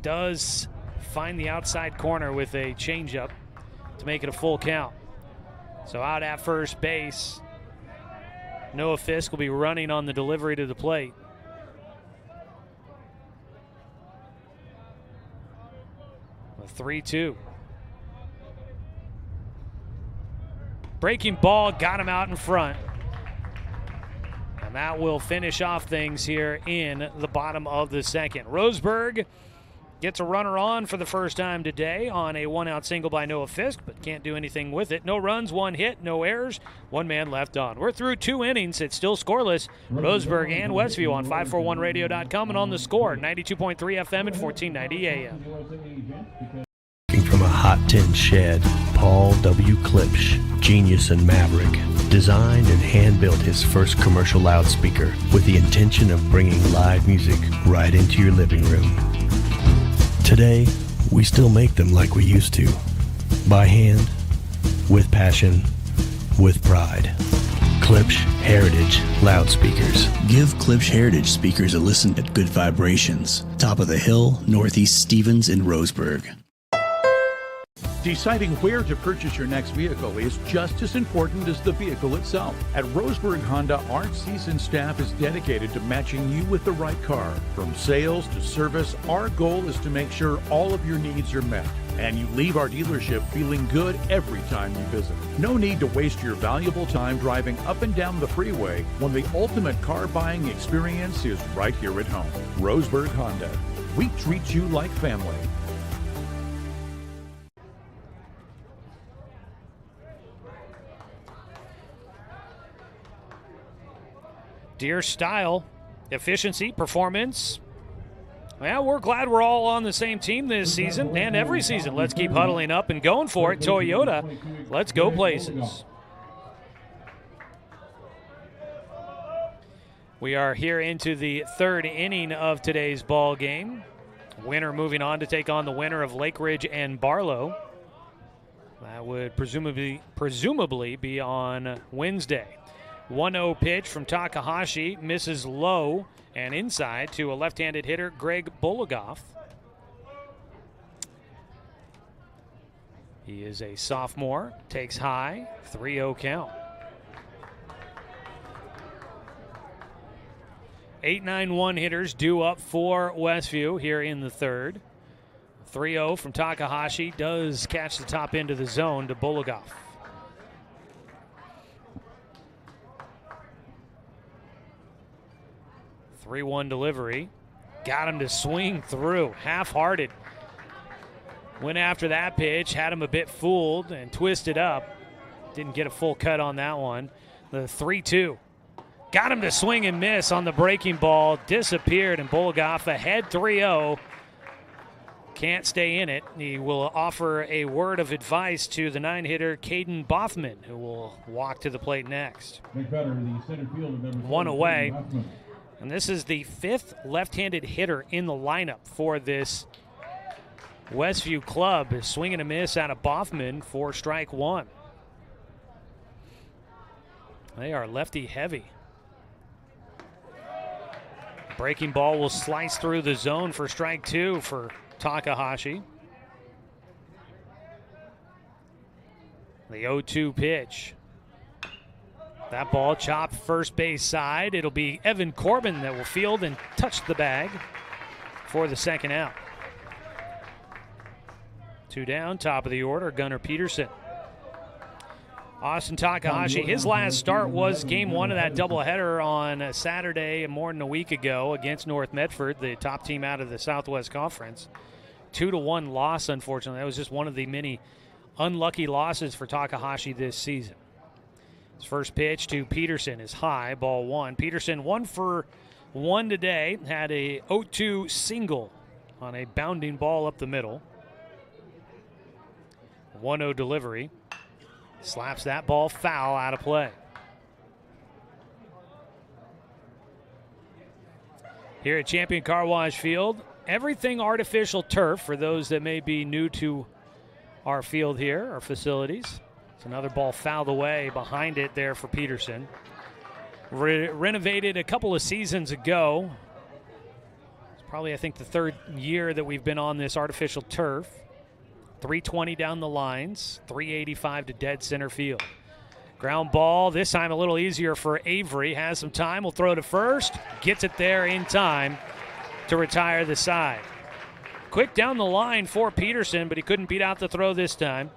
Does find the outside corner with a changeup to make it a full count. So out at first base, Noah Fisk will be running on the delivery to the plate. A 3-2. Breaking ball got him out in front. And that will finish off things here in the bottom of the second. Roseburg gets a runner on for the first time today on a 1-out single by Noah Fisk, but can't do anything with it. No runs, 1 hit, no errors, 1 man left on. We're through 2 innings. It's still scoreless. Roseburg and Westview on 541radio.com and on the Score, 92.3 FM and 1490 AM. From a hot tin shed, Paul W. Klipsch, genius and maverick, designed and hand-built his first commercial loudspeaker with the intention of bringing live music right into your living room. Today, we still make them like we used to. By hand, with passion, with pride. Klipsch Heritage Loudspeakers. Give Klipsch Heritage speakers a listen at Good Vibrations. Top of the Hill, Northeast Stevens in Roseburg. Deciding where to purchase your next vehicle is just as important as the vehicle itself. At Roseburg Honda, our seasoned staff is dedicated to matching you with the right car. From sales to service, our goal is to make sure all of your needs are met, and you leave our dealership feeling good every time you visit. No need to waste your valuable time driving up and down the freeway when the ultimate car buying experience is right here at home. Roseburg Honda. We treat you like family. Deer style, efficiency, performance. Well, we're glad we're all on the same team this season and every season. Let's keep huddling up and going for it. Toyota, let's go places. We are here into the 3rd inning of today's ball game. Winner moving on to take on the winner of Lake Ridge and Barlow. That would presumably be on Wednesday. 1-0 pitch from Takahashi, misses low and inside to a left-handed hitter, Greg Bologoff. He is a sophomore, takes high, 3-0 count. 8-9-1 hitters due up for Westview here in the third. 3-0 from Takahashi does catch the top end of the zone to Bologoff. Three-one delivery. Got him to swing through, half-hearted. Went after that pitch, had him a bit fooled and twisted up. Didn't get a full cut on that one. The 3-2. Got him to swing and miss on the breaking ball. Disappeared, and Bologoff ahead 3-0. Can't stay in it. He will offer a word of advice to the 9-hitter, Caden Bothman, who will walk to the plate next. One away. And this is the 5th left-handed hitter in the lineup for this Westview club. Is swinging a miss out of Bothman for strike one. They are lefty heavy. Breaking ball will slice through the zone for strike two for Takahashi. The 0-2 pitch. That ball chopped first base side. It'll be Evan Corbin that will field and touch the bag for the second out. 2 down, top of the order, Gunnar Peterson. Austin Takahashi, his last start was game one of that doubleheader on Saturday more than a week ago against North Medford, the top team out of the Southwest Conference. 2-1 loss, unfortunately. That was just one of the many unlucky losses for Takahashi this season. His first pitch to Peterson is high, ball one. Peterson 1 for 1 today, had a 0-2 single on a bounding ball up the middle. 1-0 delivery. Slaps that ball foul out of play. Here at Champion Car Wash Field, everything artificial turf for those that may be new to our field here, our facilities. It's another ball fouled away behind it there for Peterson. Renovated a couple of seasons ago. It's probably, I think, the 3rd year that we've been on this artificial turf. 320 down the lines, 385 to dead center field. Ground ball, this time a little easier for Avery. Has some time, will throw to first. Gets it there in time to retire the side. Quick down the line for Peterson, but he couldn't beat out the throw this time.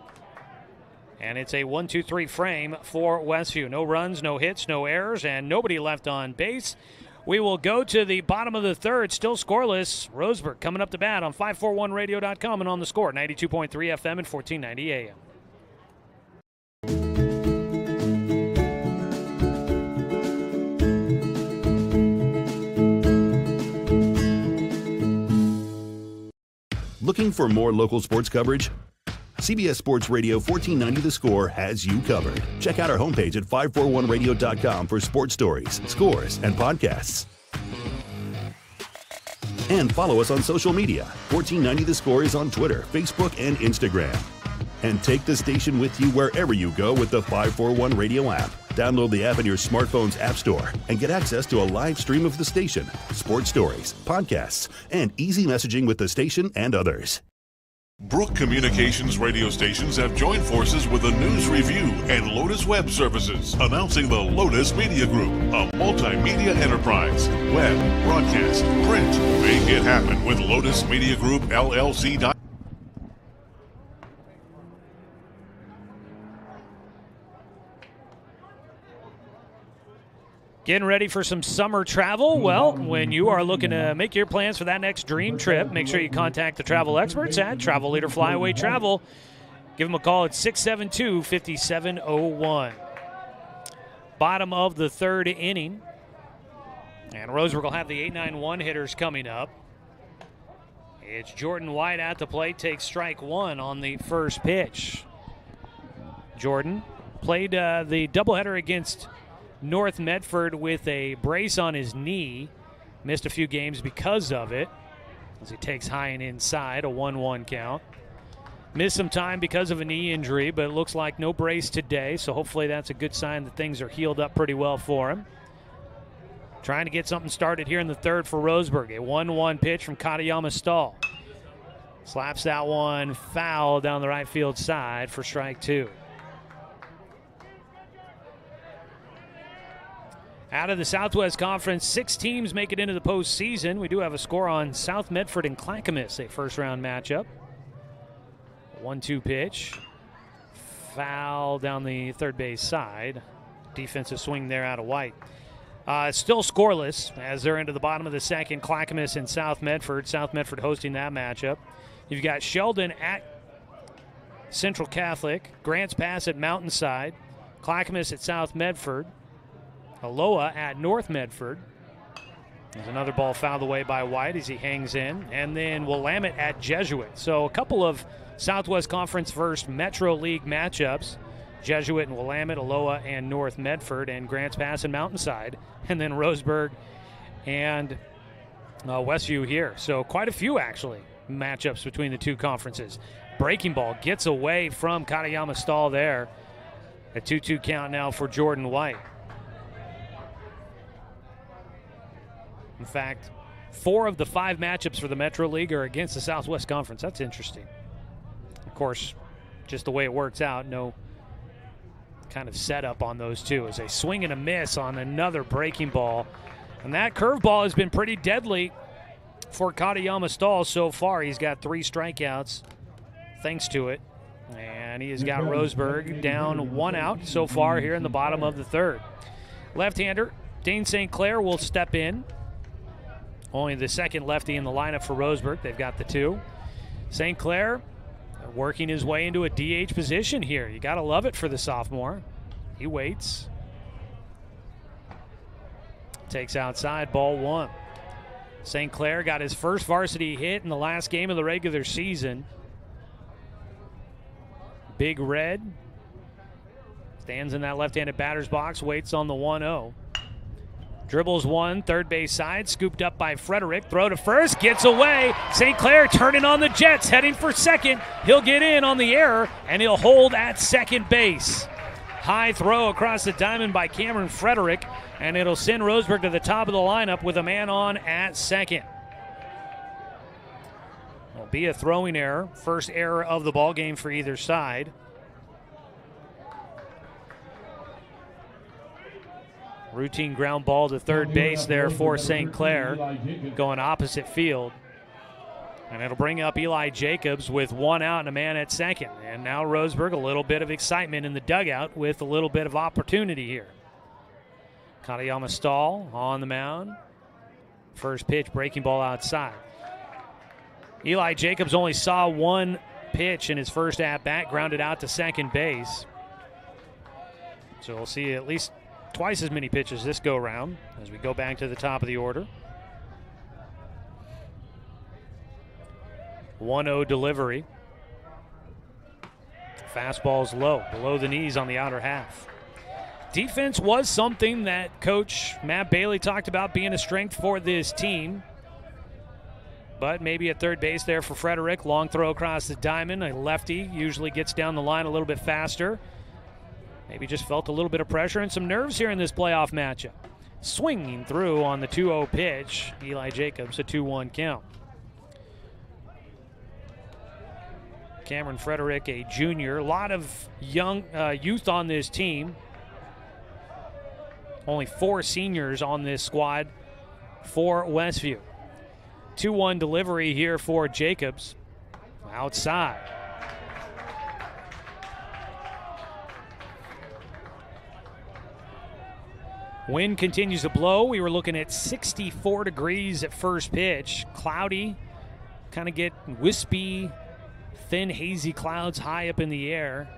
And it's a 1-2-3 frame for Westview. No runs, no hits, no errors, and nobody left on base. We will go to the bottom of the third, still scoreless. Roseburg coming up to bat on 541radio.com and on the score, 92.3 FM and 1490 AM. Looking for more local sports coverage? CBS Sports Radio 1490 The Score has you covered. Check out our homepage at 541radio.com for sports stories, scores, and podcasts. And follow us on social media. 1490 The Score is on Twitter, Facebook, and Instagram. And take the station with you wherever you go with the 541 Radio app. Download the app in your smartphone's app store and get access to a live stream of the station, sports stories, podcasts, and easy messaging with the station and others. Brook Communications radio stations have joined forces with the News Review and Lotus Web Services, announcing the Lotus Media Group, a multimedia enterprise. Web, broadcast, print. Make it happen with Lotus Media Group, LLC. Getting ready for some summer travel? Well, when you are looking to make your plans for that next dream trip, make sure you contact the travel experts at Travel Leader Flyaway Travel. Give them a call at 672-5701. Bottom of the third inning. And Roseburg will have the 8-9-1 hitters coming up. It's Jordan White at the plate, takes strike one on the first pitch. Jordan played the doubleheader against North Medford with a brace on his knee. Missed a few games because of it, as he takes high and inside, a 1-1 count. Missed some time because of a knee injury, but it looks like no brace today, so hopefully that's a good sign that things are healed up pretty well for him. Trying to get something started here in the third for Roseburg. A 1-1 pitch from Katayama Stahl. Slaps that one foul down the right field side for strike 2. Out of the Southwest Conference, 6 teams make it into the postseason. We do have a score on South Medford and Clackamas, a first-round matchup. 1-2 pitch. Foul down the third base side. Defensive swing there out of White. Still scoreless as they're into the bottom of the second. Clackamas and South Medford. South Medford hosting that matchup. You've got Sheldon at Central Catholic. Grants Pass at Mountainside. Clackamas at South Medford. Aloha at North Medford. There's another ball fouled away by White as he hangs in. And then Willamette at Jesuit. So a couple of Southwest Conference first Metro League matchups. Jesuit and Willamette, Aloha and North Medford, and Grants Pass and Mountainside. And then Roseburg and Westview here. So quite a few, actually, matchups between the two conferences. Breaking ball gets away from Katayama Stahl there. A 2-2 count now for Jordan White. In fact, 4 of the 5 matchups for the Metro League are against the Southwest Conference. That's interesting. Of course, just the way it works out, no kind of setup on those two as a swing and a miss on another breaking ball. And that curveball has been pretty deadly for Katayama Stahl so far. He's got 3 strikeouts thanks to it. And he has got Roseburg down 1 out so far here in the bottom of the third. Left-hander Dane St. Clair will step in. Only the second lefty in the lineup for Roseburg. They've got the 2. St. Clair working his way into a DH position here. You got to love it for the sophomore. He waits. Takes outside, ball 1. St. Clair got his first varsity hit in the last game of the regular season. Big Red stands in that left-handed batter's box, waits on the 1-0. Dribbles one, third base side, scooped up by Frederick. Throw to first, gets away. St. Clair turning on the Jets, heading for second. He'll get in on the error, and he'll hold at second base. High throw across the diamond by Cameron Frederick, and it'll send Roseburg to the top of the lineup with a man on at second. It'll be a throwing error, first error of the ball game for either side. Routine ground ball to third base there for St. Clair, going opposite field. And it'll bring up Eli Jacobs with 1 out and a man at second. And now Roseburg, a little bit of excitement in the dugout with a little bit of opportunity here. Katayama Stahl on the mound. First pitch, breaking ball outside. Eli Jacobs only saw 1 pitch in his first at-bat, grounded out to second base. So we'll see at least twice as many pitches this go round as we go back to the top of the order. 1-0 delivery. Fastball's low, below the knees on the outer half. Defense was something that Coach Matt Bailey talked about being a strength for this team. But maybe at third base there for Frederick. Long throw across the diamond. A lefty usually gets down the line a little bit faster. Maybe just felt a little bit of pressure and some nerves here in this playoff matchup. Swinging through on the 2-0 pitch. Eli Jacobs, a 2-1 count. Cameron Frederick, a junior. A lot of young youth on this team. Only 4 seniors on this squad for Westview. 2-1 delivery here for Jacobs. Outside. Wind continues to blow. We were looking at 64 degrees at first pitch. Cloudy, kind of get wispy, thin, hazy clouds high up in the air.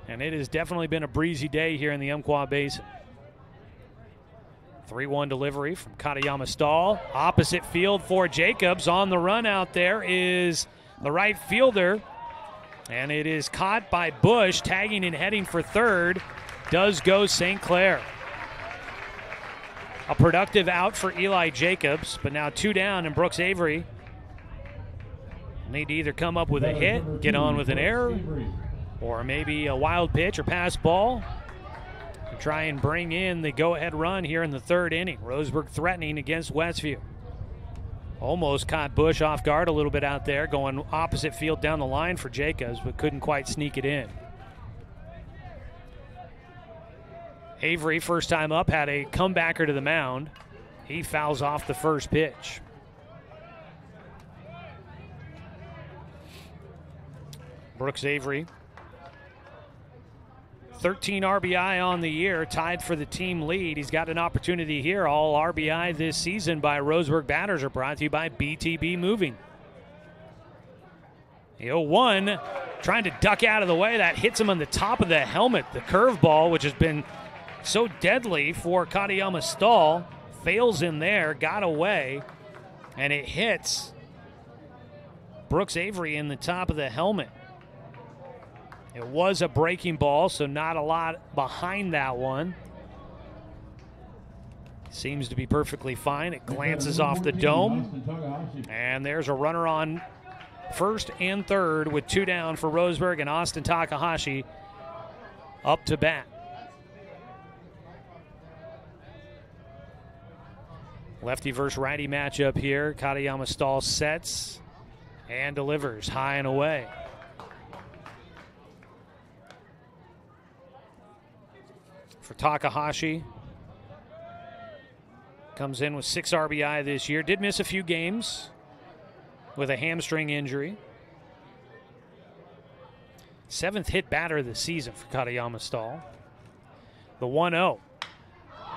And it has definitely been a breezy day here in the Umpqua Basin. 3-1 delivery from Katayama Stahl. Opposite field for Jacobs. On the run out there is the right fielder. And it is caught by Bush, tagging and heading for third. Does go St. Clair. A productive out for Eli Jacobs, but now 2 down, and Brooks Avery Need to either come up with a hit, get on with an error, or maybe a wild pitch or pass ball to try and bring in the go-ahead run here in the third inning. Roseburg threatening against Westview. Almost caught Bush off guard a little bit out there, going opposite field down the line for Jacobs, but couldn't quite sneak it in. Avery, first time up, had a comebacker to the mound. He fouls off the first pitch. Brooks Avery, 13 RBI on the year, tied for the team lead. He's got an opportunity here. All RBI this season by Roseburg batters are brought to you by BTB Moving. The 0-1, trying to duck out of the way. That hits him on the top of the helmet. The curveball, which has been so deadly for Katayama Stahl, fails in there, got away, and it hits Brooks Avery in the top of the helmet. It was a breaking ball, so not a lot behind that one. Seems to be perfectly fine. It glances off the dome. And there's a runner on first and third with 2 down for Roseburg, and Austin Takahashi up to bat. Lefty versus righty matchup here. Katayama Stahl sets and delivers high and away. For Takahashi, comes in with 6 RBI this year. Did miss a few games with a hamstring injury. 7th hit batter of the season for Katayama Stahl. The 1-0.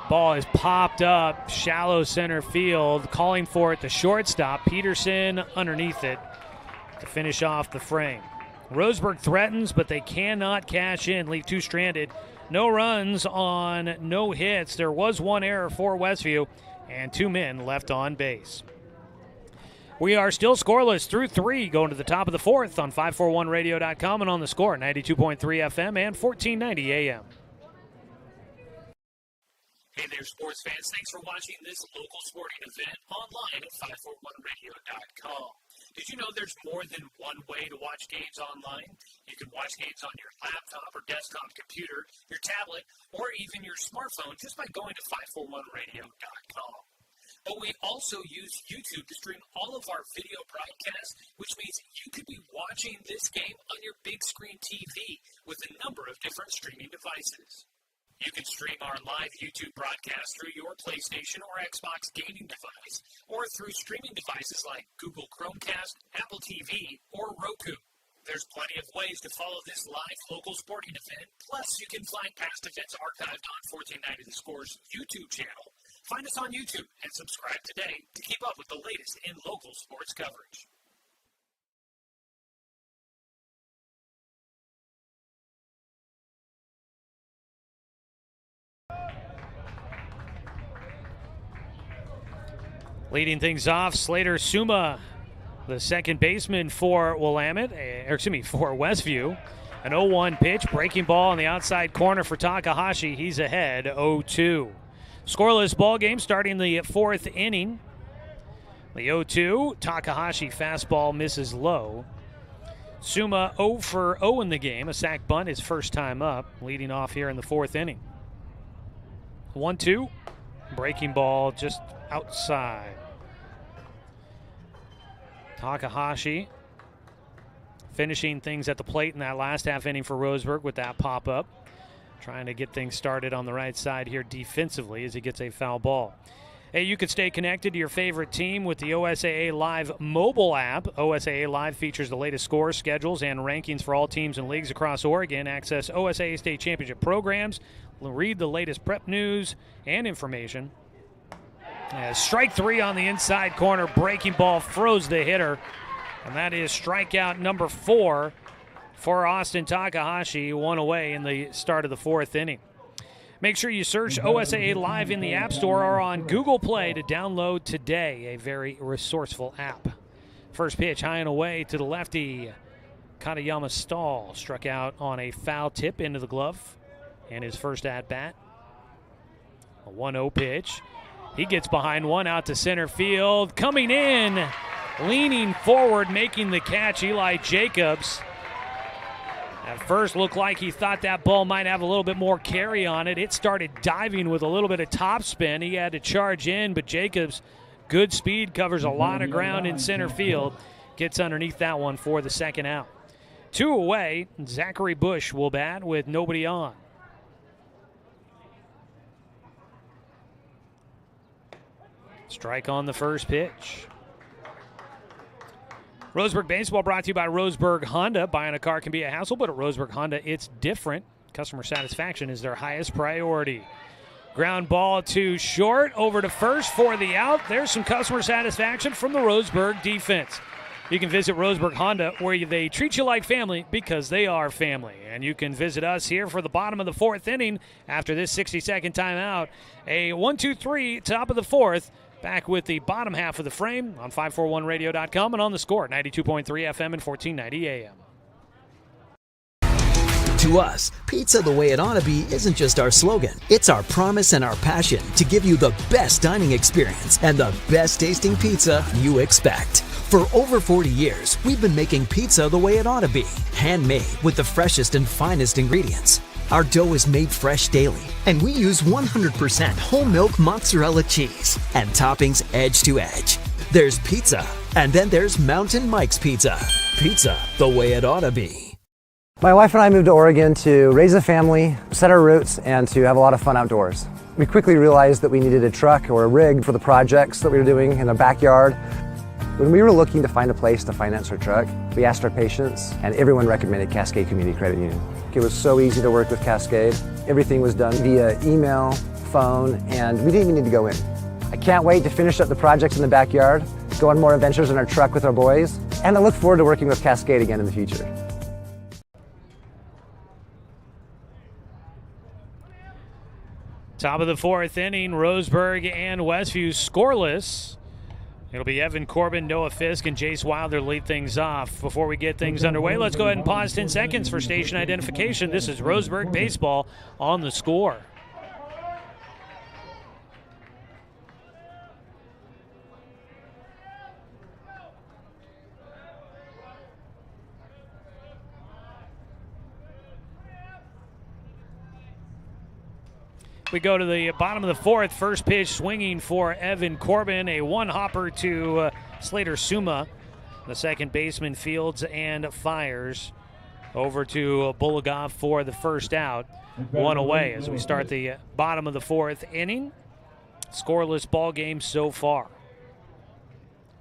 Ball is popped up, shallow center field, calling for it to shortstop. Peterson underneath it to finish off the frame. Roseburg threatens, but they cannot cash in, leave 2 stranded. No runs on no hits. There was 1 error for Westview and 2 men left on base. We are still scoreless through 3, going to the top of the 4th on 541radio.com and on the Score, 92.3 FM and 1490 AM. Hey there, sports fans. Thanks for watching this local sporting event online at 541radio.com. Did you know there's more than one way to watch games online? You can watch games on your laptop or desktop computer, your tablet, or even your smartphone just by going to 541radio.com. But we also use YouTube to stream all of our video broadcasts, which means you could be watching this game on your big screen TV with a number of different streaming devices. You can stream our live YouTube broadcast through your PlayStation or Xbox gaming device, or through streaming devices like Google Chromecast, Apple TV, or Roku. There's plenty of ways to follow this live local sporting event. Plus, you can find past events archived on 1490 The Score's YouTube channel. Find us on YouTube and subscribe today to keep up with the latest in local sports coverage. Leading things off, Slater Suma, the second baseman for Willamette, for Westview. An 0-1 pitch, breaking ball on the outside corner for Takahashi. He's ahead, 0-2. Scoreless ball game starting the 4th inning. The 0-2, Takahashi fastball misses low. Suma 0 for 0 in the game, a sac bunt his first time up, leading off here in the 4th inning. 1-2, breaking ball just outside. Takahashi finishing things at the plate in that last half inning for Roseburg with that pop-up. Trying to get things started on the right side here defensively as he gets a foul ball. Hey, you can stay connected to your favorite team with the OSAA Live mobile app. OSAA Live features the latest scores, schedules, and rankings for all teams and leagues across Oregon. Access OSAA state championship programs. Read the latest prep news and information. Strike 3 on the inside corner. Breaking ball froze the hitter. And that is strikeout number 4 for Austin Takahashi. 1 away in the start of the 4th inning. Make sure you search OSAA Live in the App Store or on Google Play to download today. A very resourceful app. First pitch high and away to the lefty. Katayama Stahl struck out on a foul tip into the glove. And his first at-bat. A 1-0 pitch. He gets behind one out to center field. Coming in leaning forward, making the catch, Eli Jacobs. At first looked like he thought that ball might have a little bit more carry on it. It started diving with a little bit of topspin. He had to charge in, but Jacobs, good speed, covers a lot of ground in center field. Gets underneath that one for the second out. 2 away, Zachary Bush will bat with nobody on. Strike on the first pitch. Roseburg Baseball brought to you by Roseburg Honda. Buying a car can be a hassle, but at Roseburg Honda, it's different. Customer satisfaction is their highest priority. Ground ball to short, over to first for the out. There's some customer satisfaction from the Roseburg defense. You can visit Roseburg Honda, where they treat you like family because they are family. And you can visit us here for the bottom of the 4th inning after this 60-second timeout. A 1-2-3, top of the 4th. Back with the bottom half of the frame on 541radio.com and on the Score, 92.3 FM and 1490 AM. To us, pizza the way it ought to be isn't just our slogan. It's our promise and our passion to give you the best dining experience and the best tasting pizza you expect. For over 40 years, we've been making pizza the way it ought to be. Handmade with the freshest and finest ingredients. Our dough is made fresh daily, and we use 100% whole milk mozzarella cheese and toppings edge to edge. There's pizza, and then there's Mountain Mike's Pizza. Pizza the way it ought to be. My wife and I moved to Oregon to raise a family, set our roots, and to have a lot of fun outdoors. We quickly realized that we needed a truck or a rig for the projects that we were doing in the backyard. When we were looking to find a place to finance our truck, we asked our patients, and everyone recommended Cascade Community Credit Union. It was so easy to work with Cascade. Everything was done via email, phone, and we didn't even need to go in. I can't wait to finish up the projects in the backyard, go on more adventures in our truck with our boys, and I look forward to working with Cascade again in the future. Top of the 4th inning, Roseburg and Westview scoreless. It'll be Evan Corbin, Noah Fisk, and Jace Wilder lead things off. Before we get things underway, let's go ahead and pause 10 seconds for station identification. This is Roseburg Baseball on the Score. We go to the bottom of the 4th. First pitch swinging for Evan Corbin. A one-hopper to Slater Suma. The second baseman fields and fires. Over to Bulagov for the first out. One away as we start the bottom of the 4th inning. Scoreless ball game so far.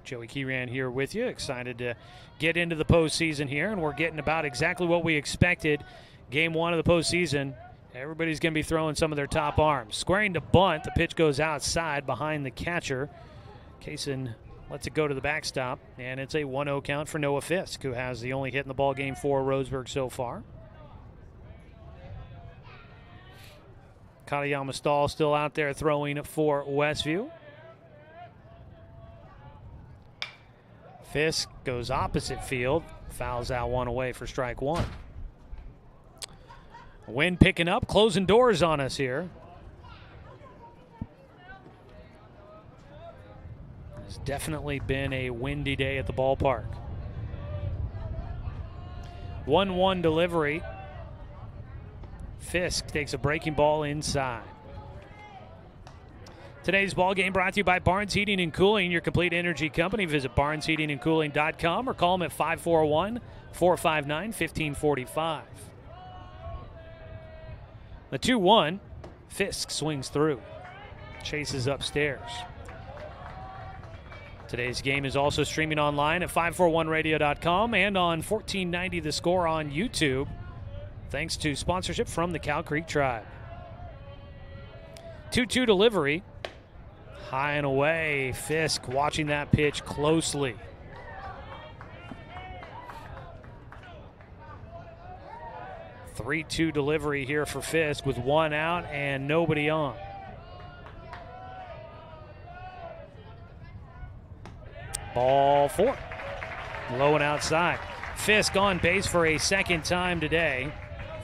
Joey Keyran here with you. Excited to get into the postseason here. And we're getting about exactly what we expected. Game 1 of the postseason. Everybody's going to be throwing some of their top arms. Squaring to bunt. The pitch goes outside behind the catcher. Kaysen lets it go to the backstop, and it's a 1-0 count for Noah Fisk, who has the only hit in the ball game for Roseburg so far. Katayama Stahl still out there throwing for Westview. Fisk goes opposite field, fouls out one away for strike one. Wind picking up, closing doors on us here. It's definitely been a windy day at the ballpark. 1-1 delivery. Fisk takes a breaking ball inside. Today's ball game brought to you by Barnes Heating and Cooling, your complete energy company. Visit barnesheatingandcooling.com or call them at 541-459-1545. The 2-1, Fisk swings through, chases upstairs. Today's game is also streaming online at 541radio.com and on 1490 The Score on YouTube, thanks to sponsorship from the Cow Creek Tribe. 2-2 delivery, high and away. Fisk watching that pitch closely. Three-two delivery here for Fisk with one out and nobody on. Ball four. Low and outside. Fisk on base for a second time today.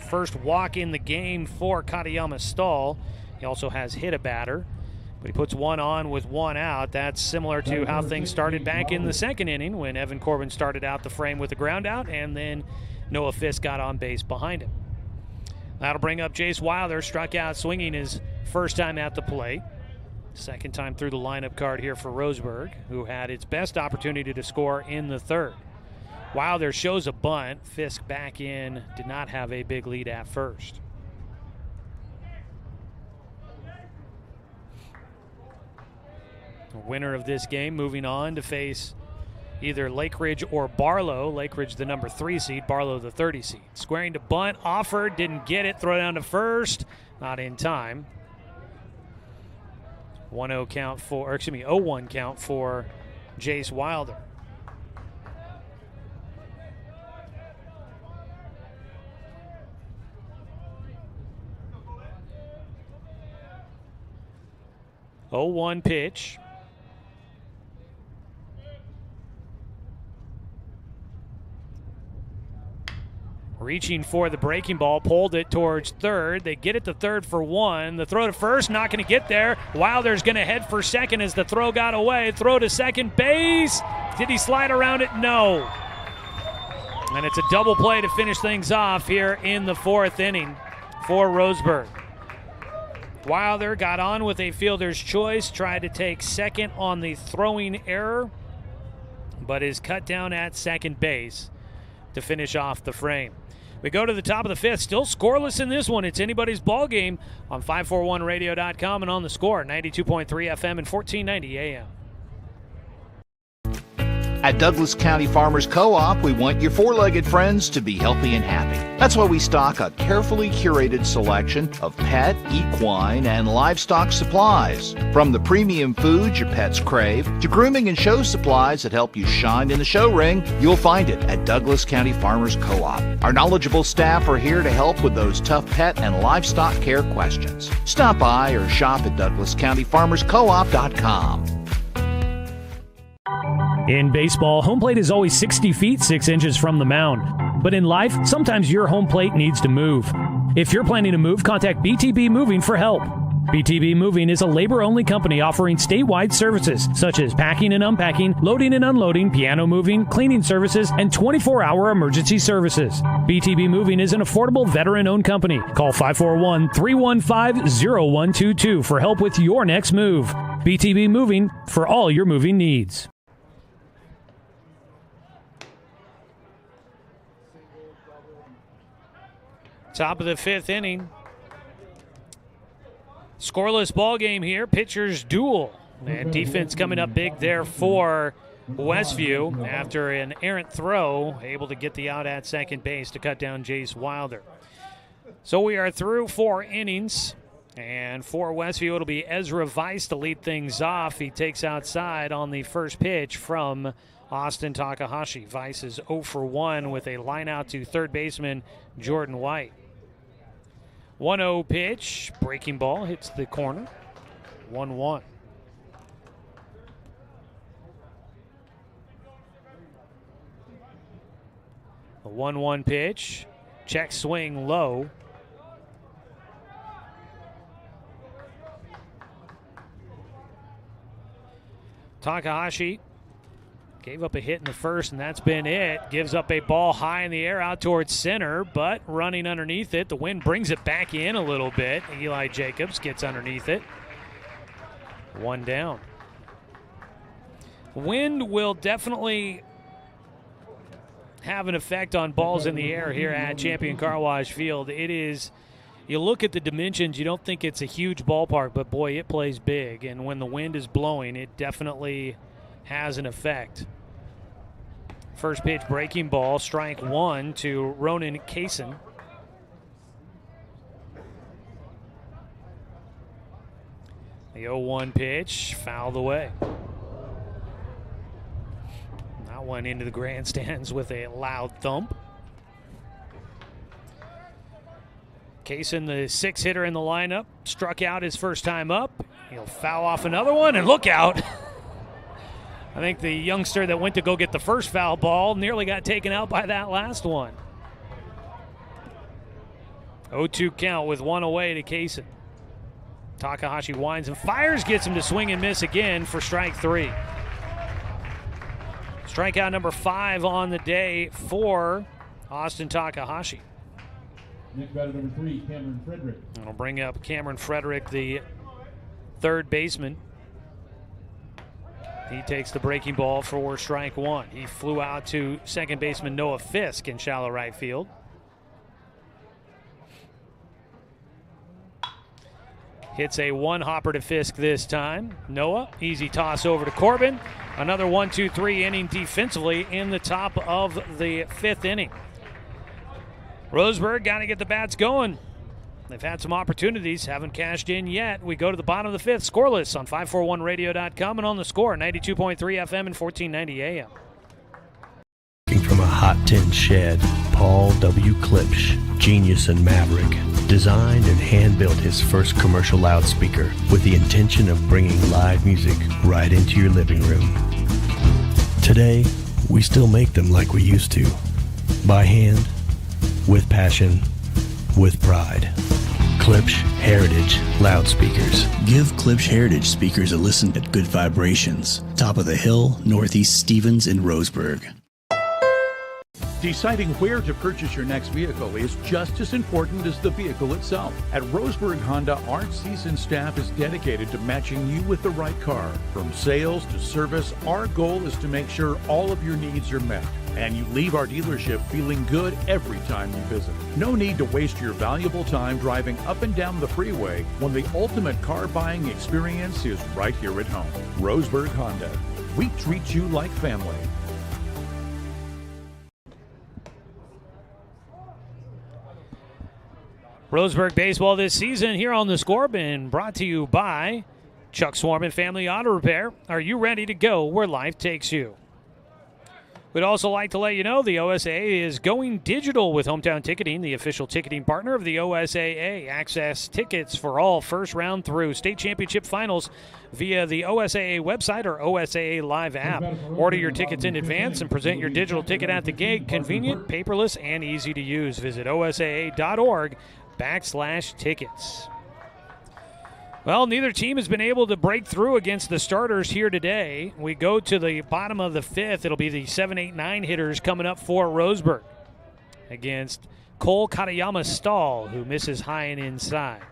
First walk in the game for Katayama Stahl. He also has hit a batter. But he puts one on with one out. That's similar to how things started back in the second inning when Evan Corbin started out the frame with a ground out, and then Noah Fisk got on base behind him. That'll bring up Jace Wilder, struck out swinging his first time at the plate. Second time through the lineup card here for Roseburg, who had its best opportunity to score in the third. Wilder shows a bunt. Fisk back in, did not have a big lead at first. The winner of this game moving on to face either Lake Ridge or Barlow. Lake Ridge the number 3 seed, Barlow the 30 seed. Squaring to bunt, offered, didn't get it, throw down to first, not in time. 0-1 count for Jace Wilder. Oh-1 pitch. Reaching for the breaking ball, pulled it towards third. They get it to third for one. The throw to first, not going to get there. Wilder's going to head for second as the throw got away. Throw to second base. Did he slide around it? No. And it's a double play to finish things off here in the fourth inning for Roseburg. Wilder got on with a fielder's choice, tried to take second on the throwing error, but is cut down at second base to finish off the frame. We go to the top of the fifth, still scoreless in this one. It's anybody's ball game on 541radio.com and on the Score, 92.3 FM and 1490 AM. At Douglas County Farmers Co-op, we want your four-legged friends to be healthy and happy. That's why we stock a carefully curated selection of pet, equine, and livestock supplies. From the premium foods your pets crave to grooming and show supplies that help you shine in the show ring, you'll find it at Douglas County Farmers Co-op. Our knowledgeable staff are here to help with those tough pet and livestock care questions. Stop by or shop at DouglasCountyFarmersCoop.com. In baseball, home plate is always 60 feet, 6 inches from the mound. But in life, sometimes your home plate needs to move. If you're planning to move, contact BTB Moving for help. BTB Moving is a labor-only company offering statewide services such as packing and unpacking, loading and unloading, piano moving, cleaning services, and 24-hour emergency services. BTB Moving is an affordable veteran-owned company. Call 541-315-0122 for help with your next move. BTB Moving for all your moving needs. Top of the fifth inning. Scoreless ball game here. Pitchers duel. And defense coming up big there for Westview after an errant throw, able to get the out at second base to cut down Jace Wilder. So we are through 4 innings. And for Westview, it'll be Ezra Weiss to lead things off. He takes outside on the first pitch from Austin Takahashi. Weiss is 0 for 1 with a line out to third baseman Jordan White. 1-0 pitch, breaking ball, hits the corner, 1-1. A 1-1 pitch, check swing low. Takahashi gave up a hit in the first, and that's been it. Gives up a ball high in the air out towards center, but running underneath it. The wind brings it back in a little bit. Eli Jacobs gets underneath it. 1 down. Wind will definitely have an effect on balls in the air here at Champion Car Wash Field. It is, you look at the dimensions, you don't think it's a huge ballpark, but boy, it plays big. And when the wind is blowing, it definitely has an effect. First pitch, breaking ball, strike 1 to Ronan Kaysen. The 0-1 pitch, fouled away. That one into the grandstands with a loud thump. Kaysen, the 6-hitter in the lineup, struck out his first time up. He'll foul off another one, and look out. I think the youngster that went to go get the first foul ball nearly got taken out by that last one. 0-2 count with 1 away to Kaysen. Takahashi winds and fires, gets him to swing and miss again for strike 3. Strikeout number 5 on the day for Austin Takahashi. Next batter, number 3, Cameron Frederick. I'll bring up Cameron Frederick, the third baseman. He takes the breaking ball for strike 1. He flew out to second baseman Noah Fisk in shallow right field. Hits a one-hopper to Fisk this time. Noah, easy toss over to Corbin. Another 1-2-3 inning defensively in the top of the 5th inning. Roseburg got to get the bats going. They've had some opportunities, haven't cashed in yet. We go to the bottom of the 5th, scoreless on 541radio.com and on the Score, 92.3 FM and 1490 AM. From a hot tin shed, Paul W. Klipsch, genius and maverick, designed and hand-built his first commercial loudspeaker with the intention of bringing live music right into your living room. Today, we still make them like we used to. By hand, with passion, with pride. Klipsch Heritage Loudspeakers. Give Klipsch Heritage speakers a listen at Good Vibrations, top of the hill, Northeast Stevens in Roseburg. Deciding where to purchase your next vehicle is just as important as the vehicle itself. At Roseburg Honda, our seasoned staff is dedicated to matching you with the right car. From sales to service, our goal is to make sure all of your needs are met, and you leave our dealership feeling good every time you visit. No need to waste your valuable time driving up and down the freeway when the ultimate car buying experience is right here at home. Roseburg Honda. We treat you like family. Roseburg baseball this season here on the Score, been brought to you by Chuck Swarman Family Auto Repair. Are you ready to go where life takes you? We'd also like to let you know the OSAA is going digital with Hometown Ticketing, the official ticketing partner of the OSAA. Access tickets for all first round through state championship finals via the OSAA website or OSAA Live app. Order your tickets in advance and present your digital ticket at the gate. Convenient, paperless, and easy to use. Visit osaa.org/tickets. Well, neither team has been able to break through against the starters here today. We go to the bottom of the 5th. It'll be the 7, 8, 9 hitters coming up for Roseburg against Cole Katayama Stahl, who misses high and inside.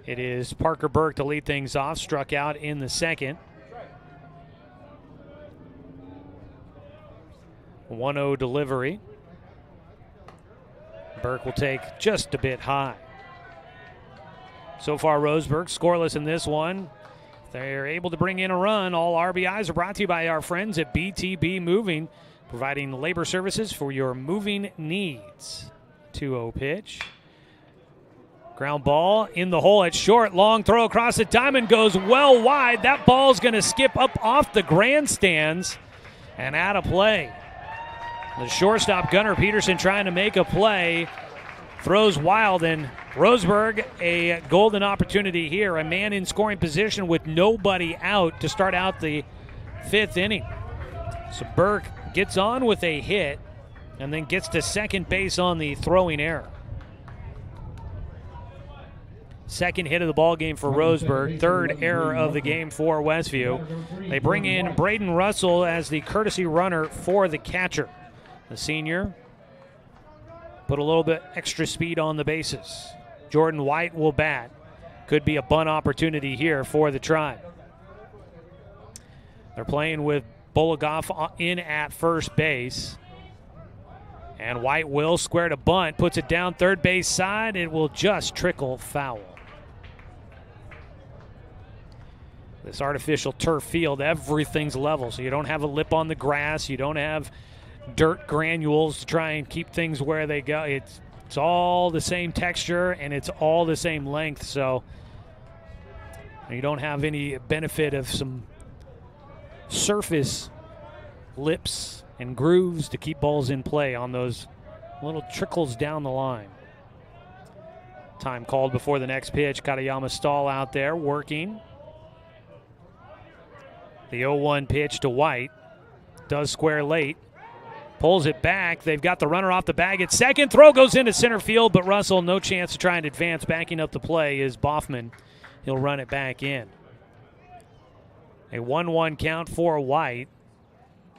It is Parker Burke to lead things off, struck out in the 2nd. 1-0 delivery. Burke will take just a bit high. So far, Roseburg scoreless in this one. They're able to bring in a run. All RBIs are brought to you by our friends at BTB Moving, providing labor services for your moving needs. 2-0 pitch. Ground ball in the hole at short. Long throw across the diamond goes well wide. That ball's going to skip up off the grandstands and out of play. The shortstop, Gunnar Peterson, trying to make a play. Throws wild, and Roseburg a golden opportunity here. A man in scoring position with nobody out to start out the 5th inning. So Burke gets on with a hit and then gets to second base on the throwing error. Second hit of the ball game for Roseburg. Third error of the game for Westview. They bring in Braden Russell as the courtesy runner for the catcher. The senior put a little bit extra speed on the bases. Jordan White will bat. Could be a bunt opportunity here for the Tribe. They're playing with Bologoff in at first base. And White will square to bunt, puts it down third base side. It will just trickle foul. This artificial turf field, everything's level, so you don't have a lip on the grass. You don't have dirt granules to try and keep things where they go. It's all the same texture and it's all the same length, so you don't have any benefit of some surface lips and grooves to keep balls in play on those little trickles down the line. Time called before the next pitch. Katayama Stahl out there working. The 0-1 pitch to White. Does square late. Pulls it back. They've got the runner off the bag at second. Throw goes into center field, but Russell, no chance to try and advance. Backing up the play is Boffman. he'll run it back in. A 1-1 count for White.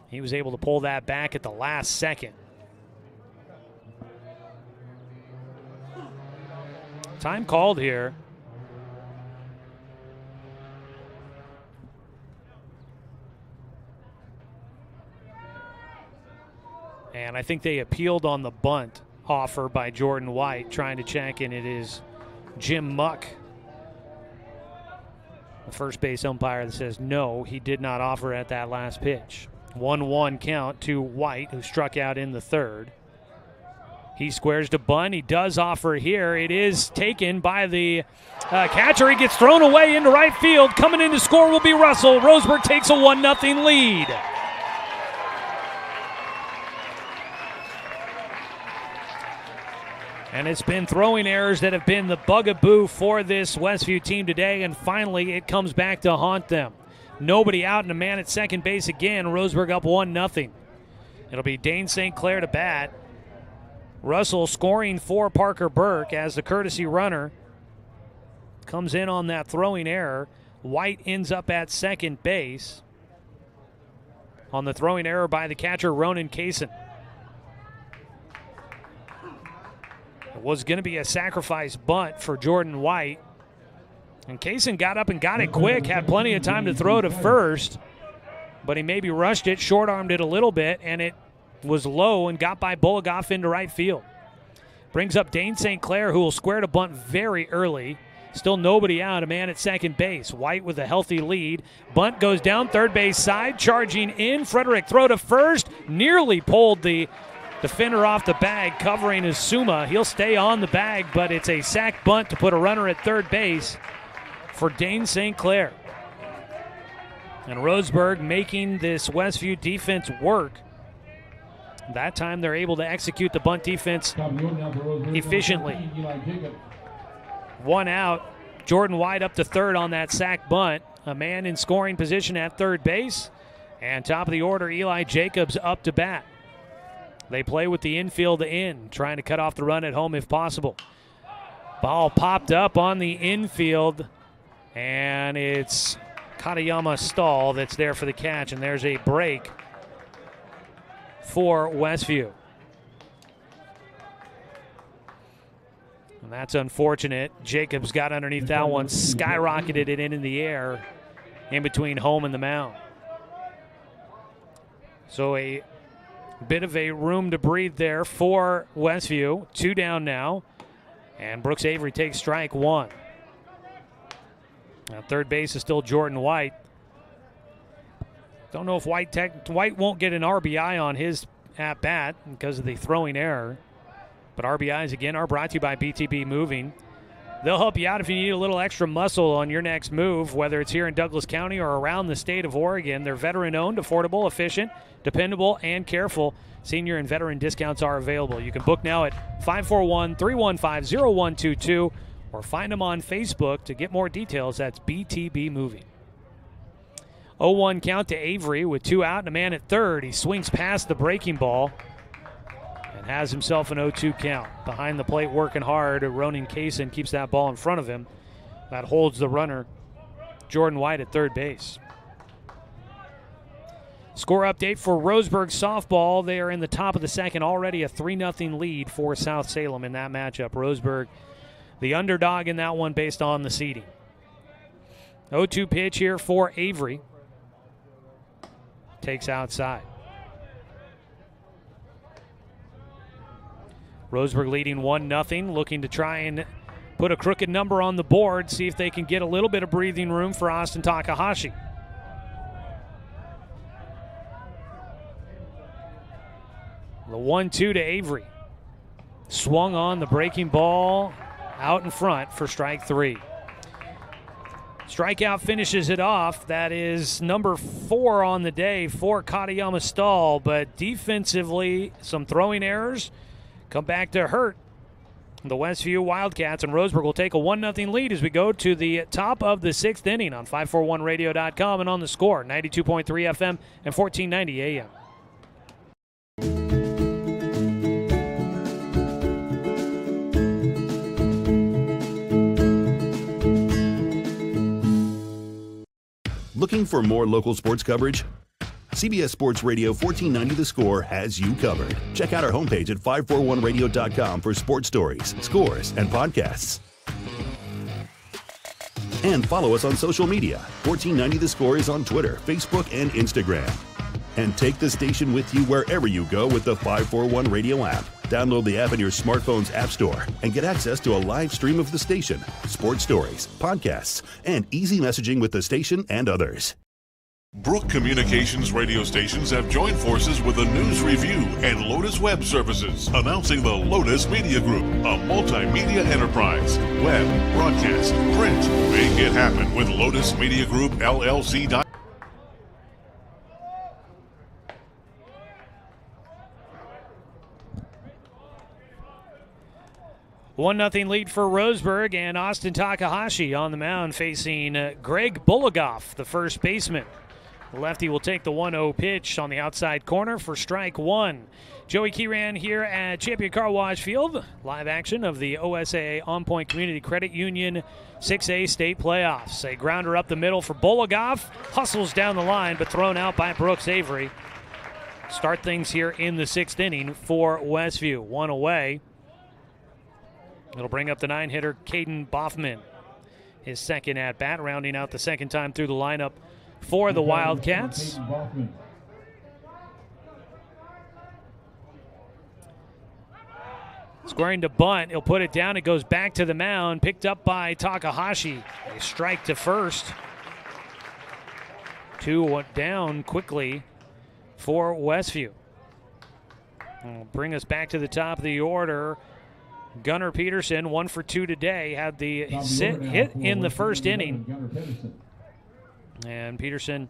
He was able to pull that back at the last second. Time called here. And I think they appealed on the bunt offer by Jordan White, trying to check, and it is Jim Muck, the first base umpire, that says no, he did not offer at that last pitch. 1-1 count to White, who struck out in the third. He squares to bunt. He does offer here. It is taken by the catcher. He gets thrown away into right field. Coming in to score will be Russell. Roseburg takes a 1-0 lead. And it's been throwing errors that have been the bugaboo for this Westview team today, and finally it comes back to haunt them. Nobody out and a man at second base again. Roseburg up 1-0. It'll be Dane St. Clair to bat. Russell scoring for Parker Burke as the courtesy runner comes in on that throwing error. White ends up at second base on the throwing error by the catcher, Ronan Kaysen. It was going to be a sacrifice bunt for Jordan White. And Kaysen got up and got it quick, had plenty of time to throw to first, but he maybe rushed it, short-armed it a little bit, and it was low and got by Bulagoff into right field. Brings up Dane St. Clair, who will square to bunt very early. Still nobody out, a man at second base. White with a healthy lead. Bunt goes down third base side, charging in. Frederick throw to first, nearly pulled the defender off the bag, covering his Suma. He'll stay on the bag, but it's a sac bunt to put a runner at third base for Dane St. Clair. And Roseburg making this Westview defense work. That time they're able to execute the bunt defense efficiently. One out. Jordan White up to third on that sac bunt. A man in scoring position at third base. And top of the order, Eli Jacobs up to bat. They play with the infield in, trying to cut off the run at home if possible. Ball popped up on the infield, and it's Katayama Stahl that's there for the catch, and there's a break for Westview. And that's unfortunate. Jacobs got underneath that one, skyrocketed it in the air in between home and the mound. So a bit of a room to breathe there for Westview. 2 down now, and Brooks Avery takes strike 1. Now third base is still Jordan White. Don't know if White won't get an RBI on his at-bat because of the throwing error. But RBIs, again, are brought to you by BTB Moving. They'll help you out if you need a little extra muscle on your next move, whether it's here in Douglas County or around the state of Oregon. They're veteran-owned, affordable, efficient, dependable, and careful. Senior and veteran discounts are available. You can book now at 541-315-0122 or find them on Facebook to get more details. That's BTB Moving. 0-1 count to Avery with 2 out and a man at third. He swings past the breaking ball and has himself an 0-2 count. Behind the plate working hard, Ronan Kaysen keeps that ball in front of him. That holds the runner, Jordan White, at third base. Score update for Roseburg softball. They are in the top of the second, already a 3-0 lead for South Salem in that matchup. Roseburg, the underdog in that one based on the seeding. 0-2 pitch here for Avery. Takes outside. Roseburg leading 1-0, looking to try and put a crooked number on the board, see if they can get a little bit of breathing room for Austin Takahashi. The 1-2 to Avery. Swung on the breaking ball out in front for strike 3. Strikeout finishes it off. That is number 4 on the day for Katayama Stahl, but defensively, some throwing errors come back to hurt the Westview Wildcats, and Roseburg will take a 1-0 lead as we go to the top of the 6th inning on 541radio.com and on the Score, 92.3 FM and 1490 AM. Looking for more local sports coverage? CBS Sports Radio 1490 The Score has you covered. Check out our homepage at 541radio.com for sports stories, scores, and podcasts. And follow us on social media. 1490 The Score is on Twitter, Facebook, and Instagram. And take the station with you wherever you go with the 541 Radio app. Download the app in your smartphone's app store and get access to a live stream of the station, sports stories, podcasts, and easy messaging with the station and others. Brook Communications radio stations have joined forces with the News Review and Lotus Web Services, announcing the Lotus Media Group, a multimedia enterprise. Web, broadcast, print. Make it happen with Lotus Media Group, LLC. 1-0 lead for Roseburg, and Austin Takahashi on the mound facing Greg Buligoff, the first baseman. The lefty will take the 1-0 pitch on the outside corner for strike one. Joey Kieran here at Champion Car Wash Field. Live action of the OSAA On Point Community Credit Union 6A state playoffs. A grounder up the middle for Buligoff. Hustles down the line, but thrown out by Brooks Avery. Start things here in the sixth inning for Westview. One away. It'll bring up the 9-hitter, Caden Boffman. His second at-bat, rounding out the second time through the lineup for the Wildcats. Squaring to bunt. He'll put it down. It goes back to the mound. Picked up by Takahashi. A strike to first. 2 down quickly for Westview. Will bring us back to the top of the order. Gunnar Peterson, 1 for 2 today, had the hit in the first inning. And Peterson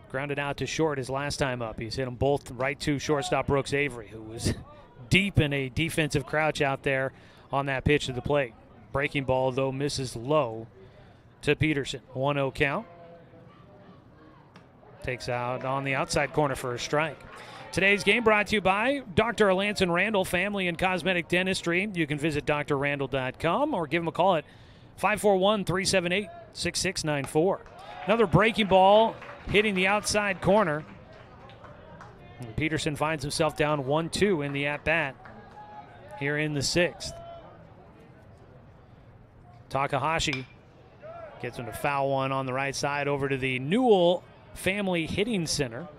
grounded out to short his last time up. He's hit them both right to shortstop Brooks Avery, who was deep in a defensive crouch out there on that pitch to the plate. Breaking ball, though, misses low to Peterson. 1-0 count. Takes out on the outside corner for a strike. Today's game brought to you by Dr. Alanson Randall Family and Cosmetic Dentistry. You can visit drrandall.com or give them a call at 541-378-6694. Another breaking ball hitting the outside corner. And Peterson finds himself down 1-2 in the at-bat here in the sixth. Takahashi gets him to foul one on the right side over to the Newell Family Hitting Center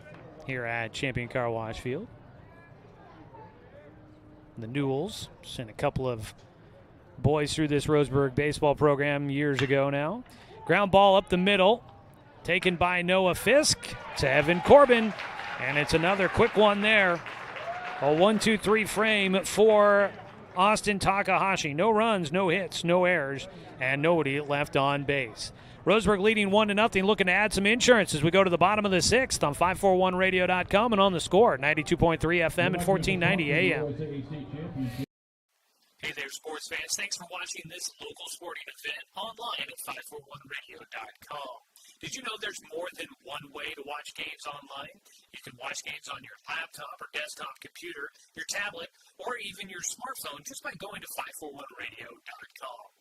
here at Champion Car Wash Field. The Newells sent a couple of boys through this Roseburg baseball program years ago now. Ground ball up the middle, taken by Noah Fisk to Evan Corbin, and it's another quick one there. A 1-2-3 frame for Austin Takahashi. No runs, no hits, no errors, and nobody left on base. Roseburg leading 1-0, looking to add some insurance as we go to the bottom of the sixth on 541radio.com and on the Score, 92.3 FM and 1490 AM. Hey there, sports fans. Thanks for watching this local sporting event online at 541radio.com. Did you know there's more than one way to watch games online? You can watch games on your laptop or desktop computer, your tablet, or even your smartphone just by going to 541radio.com.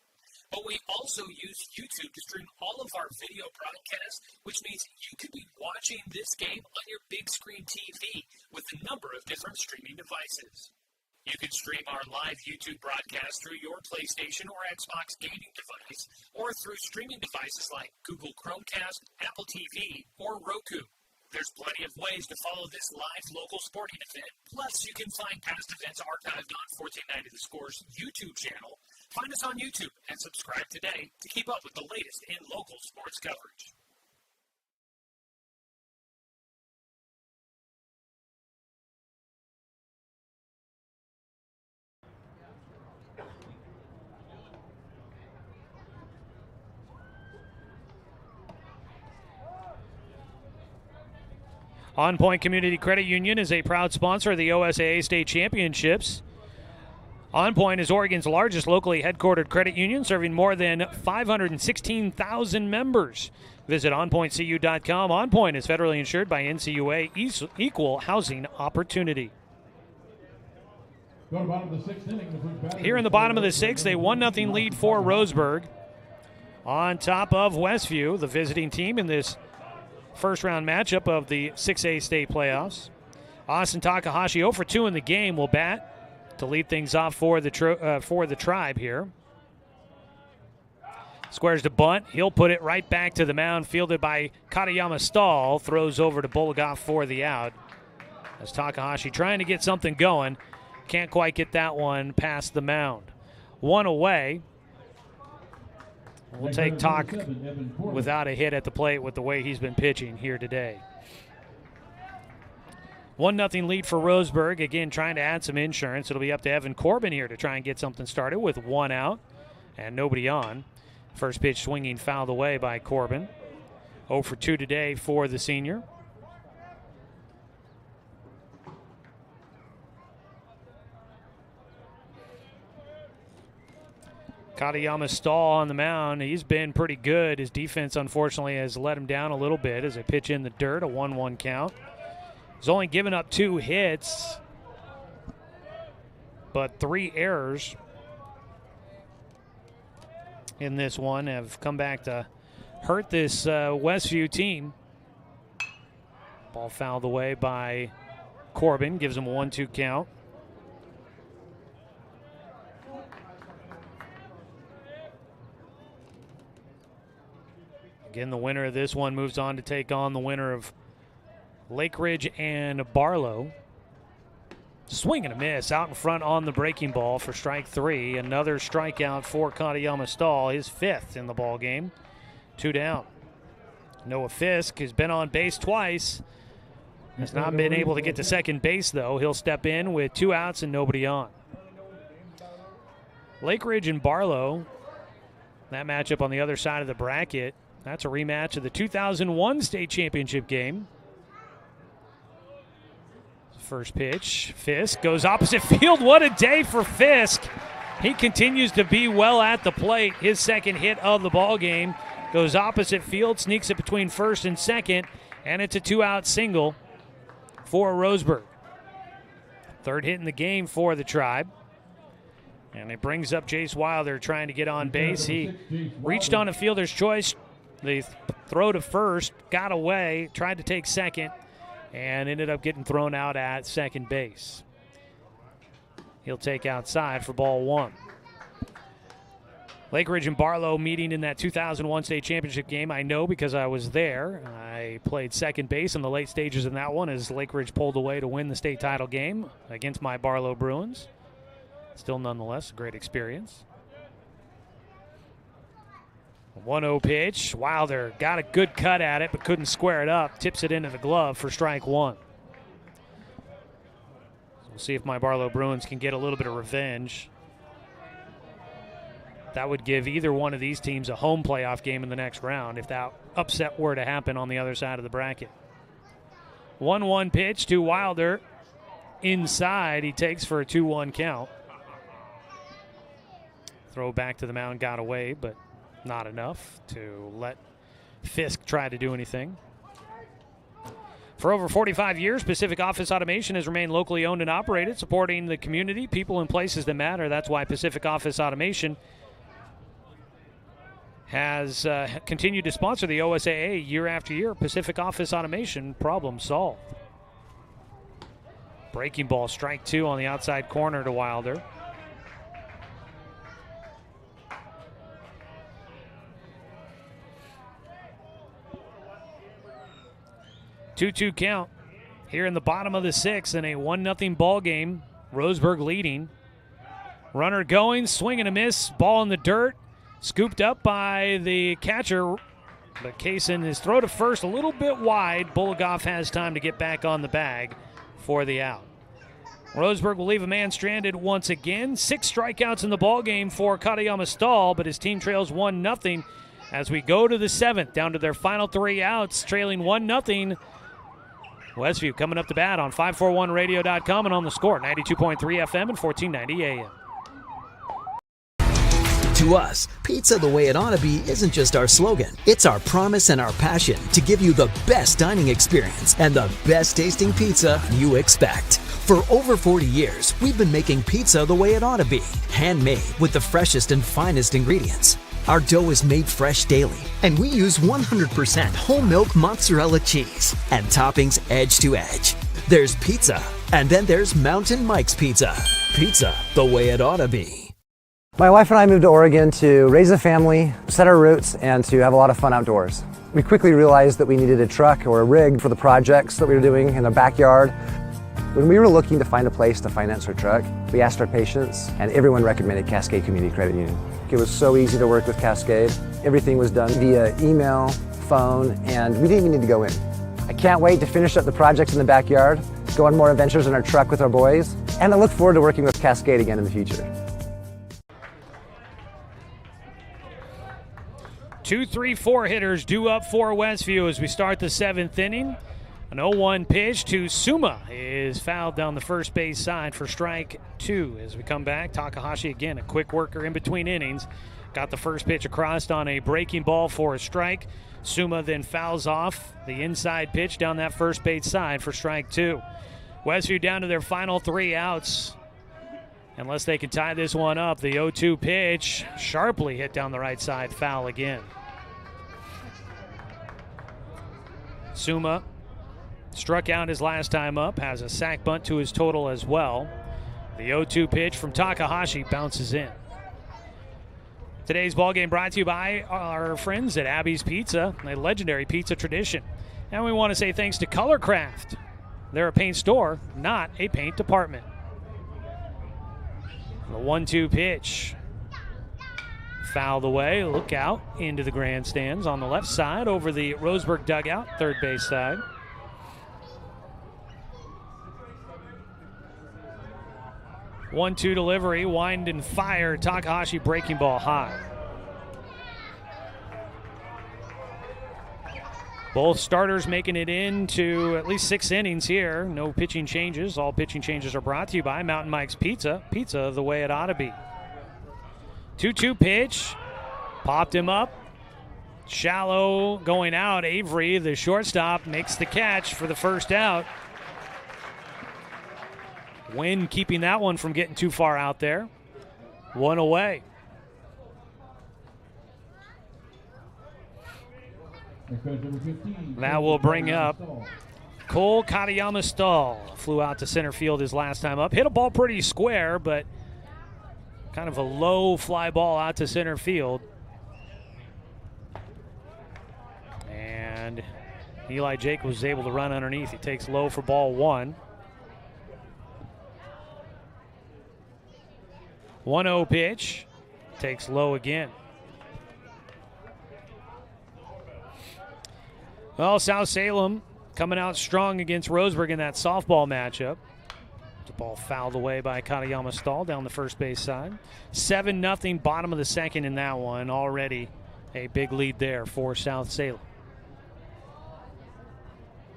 But we also use YouTube to stream all of our video broadcasts, which means you could be watching this game on your big screen TV with a number of different streaming devices. You can stream our live YouTube broadcast through your PlayStation or Xbox gaming device, or through streaming devices like Google Chromecast, Apple TV, or Roku. There's plenty of ways to follow this live local sporting event. Plus, you can find past events archived on 1490 The Score's YouTube channel. Find us on YouTube and subscribe today to keep up with the latest in local sports coverage. On Point Community Credit Union is a proud sponsor of the OSAA State Championships. On Point is Oregon's largest locally headquartered credit union, serving more than 516,000 members. Visit onpointcu.com. On Point is federally insured by NCUA, Equal Housing Opportunity. Here in the bottom of the sixth, a 1-0 lead for Roseburg. on top of Westview, the visiting team in this first-round matchup of the 6A state playoffs. Austin Takahashi 0 for 2 in the game will bat to lead things off for the Tribe here. Squares to bunt. He'll put it right back to the mound, fielded by Katayama Stahl. Throws over to Bologoff for the out. As Takahashi trying to get something going. Can't quite get that one past the mound. One away. We'll take Tak without a hit at the plate with the way he's been pitching here today. 1-0 lead for Roseburg. Again, trying to add some insurance. It'll be up to Evan Corbin here to try and get something started with 1 out and nobody on. First pitch swinging fouled away by Corbin. 0 for 2 today for the senior. Katayama Stahl on the mound. He's been pretty good. His defense, unfortunately, has let him down a little bit as they pitch in the dirt, a 1-1 count. He's only given up 2 hits, but 3 errors in this one have come back to hurt this Westview team. Ball fouled away by Corbin, gives him a 1-2 count. Again, the winner of this one moves on to take on the winner of Lake Ridge and Barlow. Swing and a miss out in front on the breaking ball for strike 3. Another strikeout for Katayama Stahl, his 5th in the ball game. 2 down. Noah Fisk has been on base twice. Has not been able to get to second base, though. He'll step in with 2 outs and nobody on. Lake Ridge and Barlow, that matchup on the other side of the bracket. That's a rematch of the 2001 state championship game. First pitch, Fisk goes opposite field. What a day for Fisk. He continues to be well at the plate. His second hit of the ball game goes opposite field, sneaks it between first and second, and it's a 2-out single for Roseburg. Third hit in the game for the Tribe. And it brings up Jace Wilder trying to get on base. He reached on a fielder's choice. The throw to first, got away, tried to take second, and ended up getting thrown out at second base. He'll take outside for ball 1. Lake Ridge and Barlow meeting in that 2001 state championship game. I know because I was there. I played second base in the late stages in that one as Lake Ridge pulled away to win the state title game against my Barlow Bruins. Still nonetheless a great experience. 1-0 pitch. Wilder got a good cut at it but couldn't square it up. Tips it into the glove for strike 1. So we'll see if my Barlow Bruins can get a little bit of revenge. That would give either one of these teams a home playoff game in the next round if that upset were to happen on the other side of the bracket. 1-1 pitch to Wilder. Inside, he takes for a 2-1 count. Throw back to the mound, got away, but not enough to let Fisk try to do anything. For over 45 years, Pacific Office Automation has remained locally owned and operated, supporting the community, people, and places that matter. That's why Pacific Office Automation has continued to sponsor the OSAA year after year. Pacific Office Automation, problem solved. Breaking ball, strike 2 on the outside corner to Wilder. Two-two count here in the bottom of the 6th in a 1-0 ball game. Roseburg leading. Runner going, swing and a miss. Ball in the dirt. Scooped up by the catcher. But Kaysen, his throw to first a little bit wide. Bologoff has time to get back on the bag for the out. Roseburg will leave a man stranded once again. 6 strikeouts in the ball game for Katayama Stahl, but his team trails 1-0 as we go to the 7th, down to their final 3 outs, trailing 1-0. Westview coming up to bat on 541radio.com and on the score, 92.3 FM and 1490 AM. To us, pizza the way it ought to be isn't just our slogan. It's our promise and our passion to give you the best dining experience and the best tasting pizza you expect. For over 40 years, we've been making pizza the way it ought to be. Handmade with the freshest and finest ingredients. Our dough is made fresh daily, and we use 100% whole milk mozzarella cheese and toppings edge to edge. There's pizza, and then there's Mountain Mike's Pizza. Pizza the way it ought to be. My wife and I moved to Oregon to raise a family, set our roots, and to have a lot of fun outdoors. We quickly realized that we needed a truck or a rig for the projects that we were doing in the backyard. When we were looking to find a place to finance our truck, we asked our patients, and everyone recommended Cascade Community Credit Union. It was so easy to work with Cascade. Everything was done via email, phone, and we didn't even need to go in. I can't wait to finish up the projects in the backyard, go on more adventures in our truck with our boys, and I look forward to working with Cascade again in the future. 2, 3, 4 hitters due up for Westview as we start the 7th inning. An 0-1 pitch to Suma is fouled down the first base side for strike 2. As we come back, Takahashi again, a quick worker in between innings. Got the first pitch across on a breaking ball for a strike. Suma then fouls off the inside pitch down that first base side for strike 2. Westview down to their final 3 outs. Unless they can tie this one up, the 0-2 pitch sharply hit down the right side, foul again. Suma struck out his last time up, has a sac bunt to his total as well. The 0-2 pitch from Takahashi bounces in. Today's ballgame brought to you by our friends at Abby's Pizza, a legendary pizza tradition. And we want to say thanks to Colorcraft. They're a paint store, not a paint department. The 1-2 pitch. Fouled away, look out into the grandstands on the left side over the Roseburg dugout, third base side. One-two delivery, wind and fire. Takahashi breaking ball high. Both starters making it into at least 6 innings here. No pitching changes. All pitching changes are brought to you by Mountain Mike's Pizza. Pizza the way it ought to be. 2-2 pitch. Popped him up. Shallow going out. Avery, the shortstop, makes the catch for the first out. Wynn keeping that one from getting too far out there. 1 away. That will bring up Cole Katayama Stahl. Flew out to center field his last time up. Hit a ball pretty square, but kind of a low fly ball out to center field. And Eli Jacobs was able to run underneath. He takes low for ball 1. 1-0 pitch. Takes low again. Well, South Salem coming out strong against Roseburg in that softball matchup. The ball fouled away by Katayama Stahl down the first base side. 7-0, bottom of the second in that one. Already a big lead there for South Salem.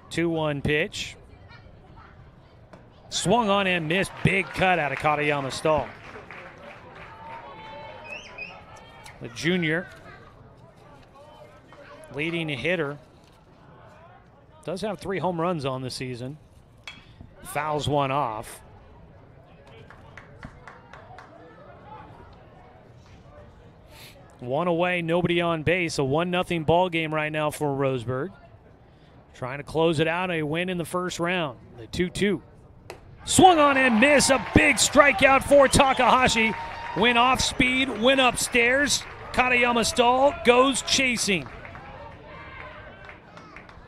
2-1 pitch. Swung on and missed. Big cut out of Katayama Stahl. The junior leading hitter. Does have 3 home runs on the season. Fouls one off. One away, nobody on base. A 1-0 ball game right now for Roseburg. Trying to close it out, a win in the first round. The 2-2. Swung on and miss. A big strikeout for Takahashi. Went off speed, went upstairs. Katayama Stahl goes chasing.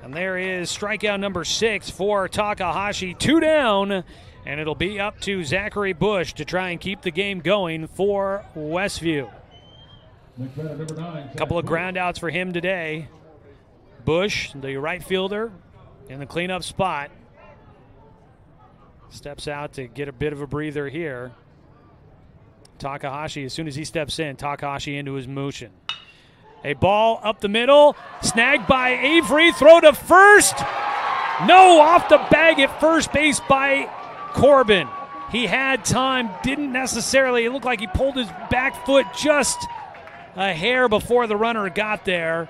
And there is strikeout number 6 for Takahashi. 2 down, and it'll be up to Zachary Bush to try and keep the game going for Westview. A couple of ground outs for him today. Bush, the right fielder, in the cleanup spot. Steps out to get a bit of a breather here. Takahashi, as soon as he steps in, Takahashi into his motion. A ball up the middle, snagged by Avery, throw to first. No, off the bag at first base by Corbin. He had time, didn't necessarily, it looked like he pulled his back foot just a hair before the runner got there.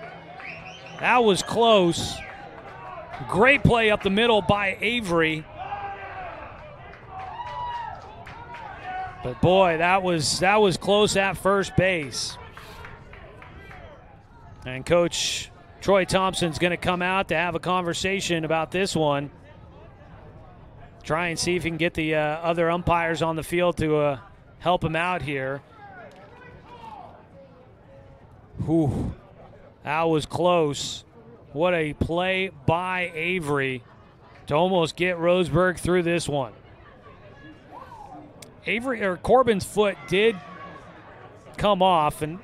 That was close. Great play up the middle by Avery. But boy, that was close at first base. And Coach Troy Thompson's going to come out to have a conversation about this one. Try and see if he can get the other umpires on the field to help him out here. Whew. That was close. What a play by Avery to almost get Roseburg through this one. Corbin's foot did come off, and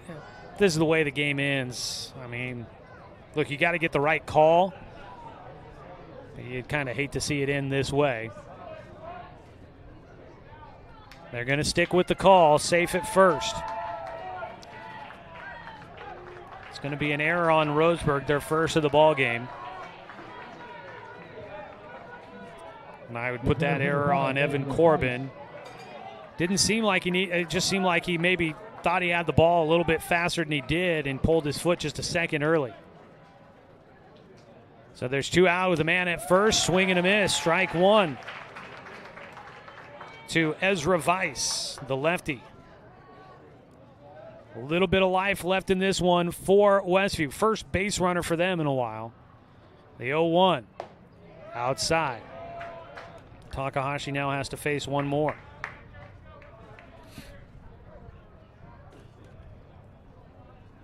this is the way the game ends. I mean, look, you got to get the right call. You'd kind of hate to see it end this way. They're going to stick with the call, safe at first. It's going to be an error on Roseburg, their first of the ball game. And I would put that error on Evan Corbin. Didn't seem like it just seemed like he maybe thought he had the ball a little bit faster than he did and pulled his foot just a second early. So there's 2 out with a man at first, swing and a miss, strike one to Ezra Weiss, the lefty. A little bit of life left in this one for Westview. First base runner for them in a while. The 0-1 outside. Takahashi now has to face one more.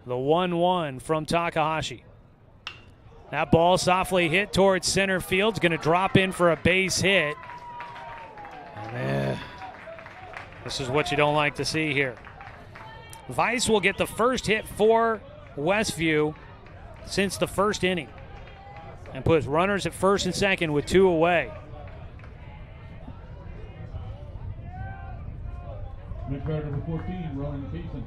The 1-1 from Takahashi. That ball softly hit towards center field. It's going to drop in for a base hit. And this is what you don't like to see here. Weiss will get the first hit for Westview since the first inning and puts runners at first and second with 2 away. Next batter, number 14, Ronan Kaysen.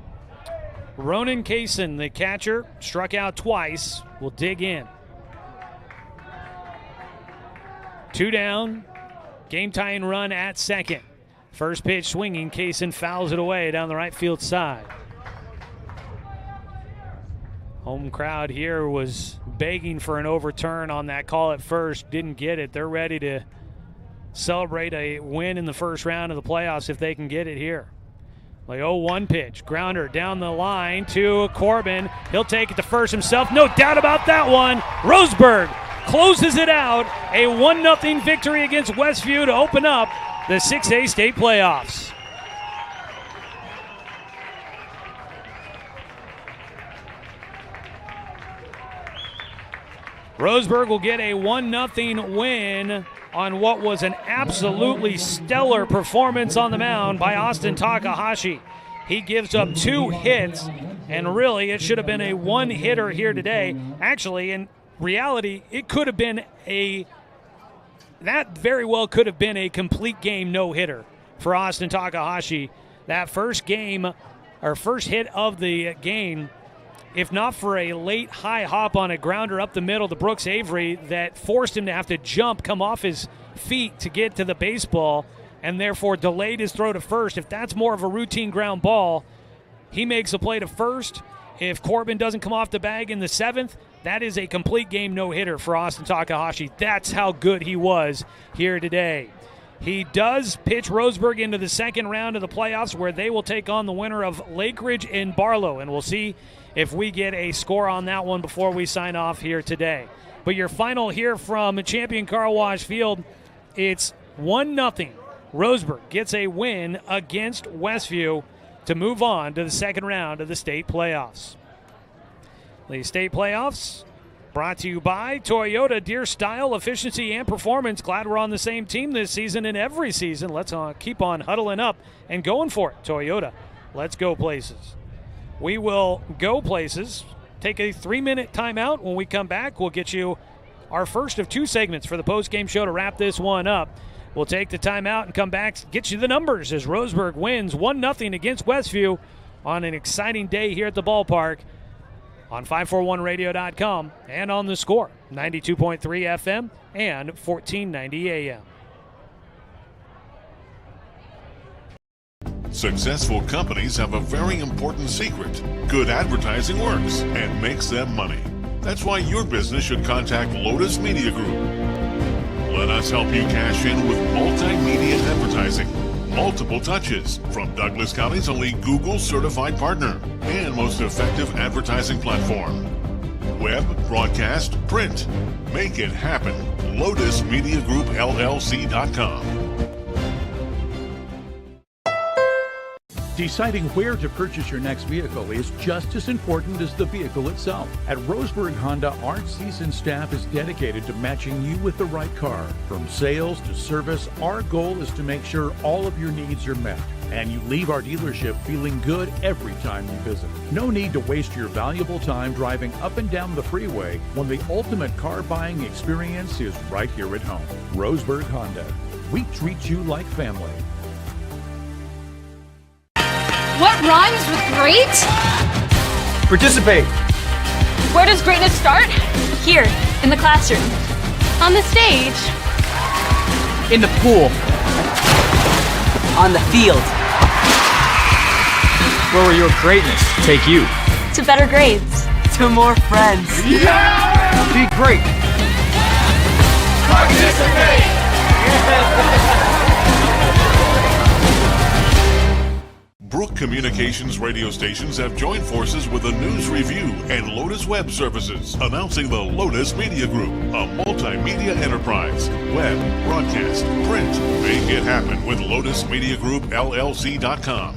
Ronan Kaysen, the catcher, struck out twice, will dig in. 2 down, game-tying run at second. First pitch swinging, Kaysen fouls it away down the right field side. Home crowd here was begging for an overturn on that call at first, didn't get it. They're ready to celebrate a win in the first round of the playoffs if they can get it here. The 0-1 pitch, grounder down the line to Corbin. He'll take it to first himself, no doubt about that one. Roseburg closes it out, a 1-0 victory against Westview to open up the 6A state playoffs. Roseburg will get a 1-0 win on what was an absolutely stellar performance on the mound by Austin Takahashi. He gives up 2 hits, and really it should have been a 1-hitter here today. Actually, in reality, it could have been that very well could have been a complete game no-hitter for Austin Takahashi. That first hit of the game, if not for a late high hop on a grounder up the middle to Brooks Avery that forced him to have to come off his feet to get to the baseball, and therefore delayed his throw to first. If that's more of a routine ground ball, he makes a play to first. If Corbin doesn't come off the bag in the 7th, that is a complete game no-hitter for Austin Takahashi. That's how good he was here today. He does pitch Roseburg into the second round of the playoffs, where they will take on the winner of Lake Ridge and Barlow, and we'll see if we get a score on that one before we sign off here today. But your final here from Champion Car Wash Field, it's 1-0. Roseburg gets a win against Westview to move on to the second round of the state playoffs. The state playoffs brought to you by Toyota. Deer style, efficiency, and performance. Glad we're on the same team this season and every season. Let's keep on huddling up and going for it. Toyota, let's go places. We will go places. Take a 3-minute timeout. When we come back, we'll get you our first of 2 segments for the postgame show to wrap this one up. We'll take the timeout and come back, get you the numbers as Roseburg wins 1-0 against Westview on an exciting day here at the ballpark on 541radio.com and on the Score, 92.3 FM and 1490 AM. Successful companies have a very important secret. Good advertising works and makes them money. That's why your business should contact Lotus Media Group. Let us help you cash in with multimedia advertising. Multiple touches from Douglas County's only Google certified partner and most effective advertising platform. Web, broadcast, print. Make it happen. Lotus Media Group LLC.com. Deciding where to purchase your next vehicle is just as important as the vehicle itself. At Roseburg Honda, our seasoned staff is dedicated to matching you with the right car. From sales to service, our goal is to make sure all of your needs are met, and you leave our dealership feeling good every time you visit. No need to waste your valuable time driving up and down the freeway when the ultimate car buying experience is right here at home. Roseburg Honda. We treat you like family. What rhymes with great? Participate. Where does greatness start? Here, in the classroom. On the stage. In the pool. On the field. Where will your greatness take you? To better grades. To more friends. Yeah! Be great. Participate. Brook Communications radio stations have joined forces with the News Review and Lotus Web Services, announcing the Lotus Media Group, a multimedia enterprise. Web, broadcast, print. Make it happen with Lotus Media Group LLC.com.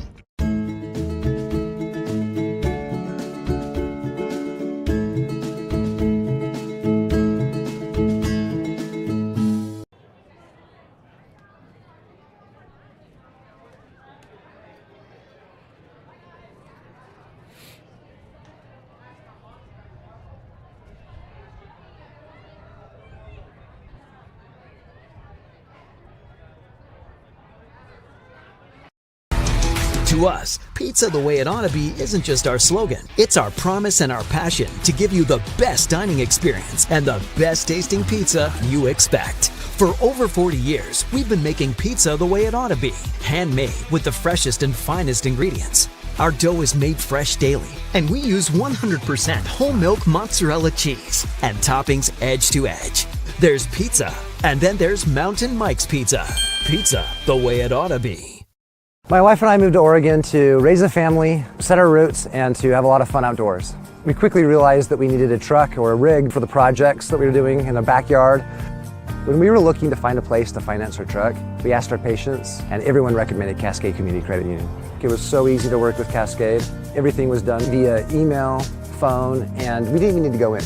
To us, pizza the way it ought to be isn't just our slogan. It's our promise and our passion to give you the best dining experience and the best tasting pizza you expect. For over 40 years, we've been making pizza the way it ought to be. Handmade with the freshest and finest ingredients. Our dough is made fresh daily, and we use 100% whole milk mozzarella cheese and toppings edge to edge. There's pizza, and then there's Mountain Mike's Pizza. Pizza the way it ought to be. My wife and I moved to Oregon to raise a family, set our roots, and to have a lot of fun outdoors. We quickly realized that we needed a truck or a rig for the projects that we were doing in the backyard. When we were looking to find a place to finance our truck, we asked our patients, and everyone recommended Cascade Community Credit Union. It was so easy to work with Cascade. Everything was done via email, phone, and we didn't even need to go in.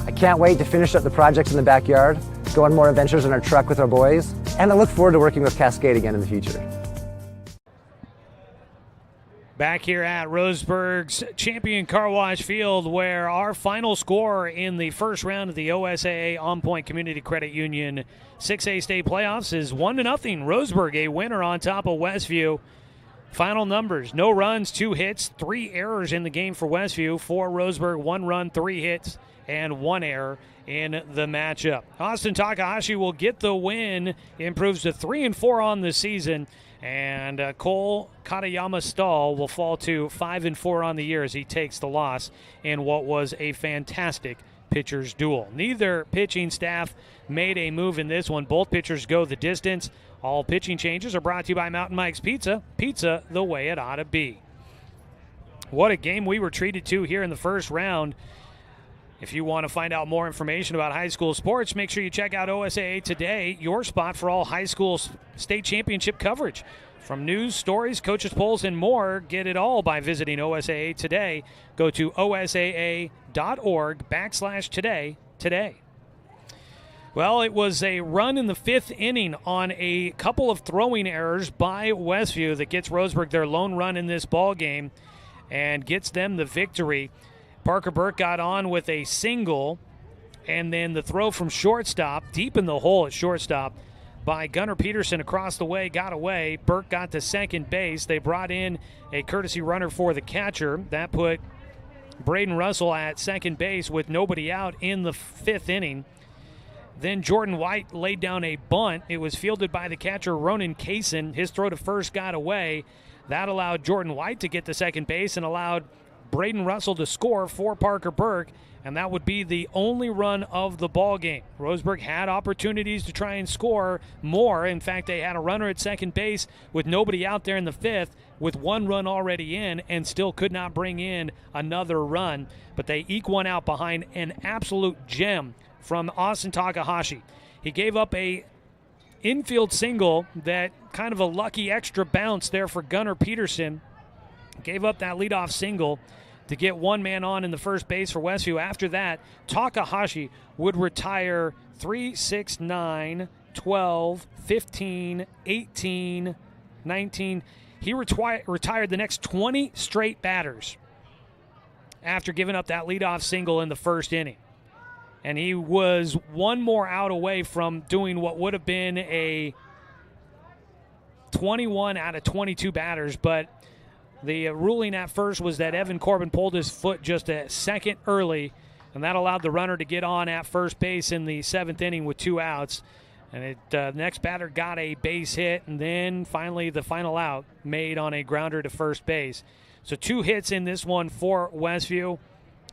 I can't wait to finish up the projects in the backyard, go on more adventures in our truck with our boys, and I look forward to working with Cascade again in the future. Back here at Roseburg's Champion Car Wash Field, where our final score in the first round of the OSAA On Point Community Credit Union 6A state playoffs is 1-0. Roseburg, a winner on top of Westview. Final numbers: no runs, 2 hits, 3 errors in the game for Westview. For Roseburg, 1 run, 3 hits, and 1 error in the matchup. Austin Takahashi will get the win, improves to 3-4 on the season. And Cole Katayama Stahl will fall to 5-4 on the year as he takes the loss in what was a fantastic pitcher's duel. Neither pitching staff made a move in this one. Both pitchers go the distance. All pitching changes are brought to you by Mountain Mike's Pizza. Pizza the way it ought to be. What a game we were treated to here in the first round. If you want to find out more information about high school sports, make sure you check out OSAA Today, your spot for all high school state championship coverage. From news, stories, coaches' polls, and more, get it all by visiting OSAA Today. Go to osaa.org/today today. Well, it was a run in the 5th inning on a couple of throwing errors by Westview that gets Roseburg their lone run in this ball game and gets them the victory. Parker Burke got on with a single, and then the throw from shortstop, deep in the hole at shortstop, by Gunnar Peterson across the way, got away. Burke got to second base. They brought in a courtesy runner for the catcher. That put Braden Russell at second base with nobody out in the 5th inning. Then Jordan White laid down a bunt. It was fielded by the catcher, Ronan Kaysen. His throw to first got away. That allowed Jordan White to get to second base and allowed Braden Russell to score for Parker Burke, and that would be the only run of the ball game. Roseburg had opportunities to try and score more. In fact, they had a runner at second base with nobody out there in the fifth, with one run already in, and still could not bring in another run. But they eke one out behind an absolute gem from Austin Takahashi. He gave up a infield single, that kind of a lucky extra bounce there for Gunnar Peterson. Gave up that leadoff single to get one man on in the first base for Westview. After that, Takahashi would retire 3, 6, 9, 12, 15, 18, 19. He retired the next 20 straight batters after giving up that leadoff single in the first inning. And he was one more out away from doing what would have been a 21 out of 22 batters, but the ruling at first was that Evan Corbin pulled his foot just a second early, and that allowed the runner to get on at first base in the seventh inning with 2 outs. And the next batter got a base hit, and then finally the final out made on a grounder to first base. So 2 hits in this one for Westview.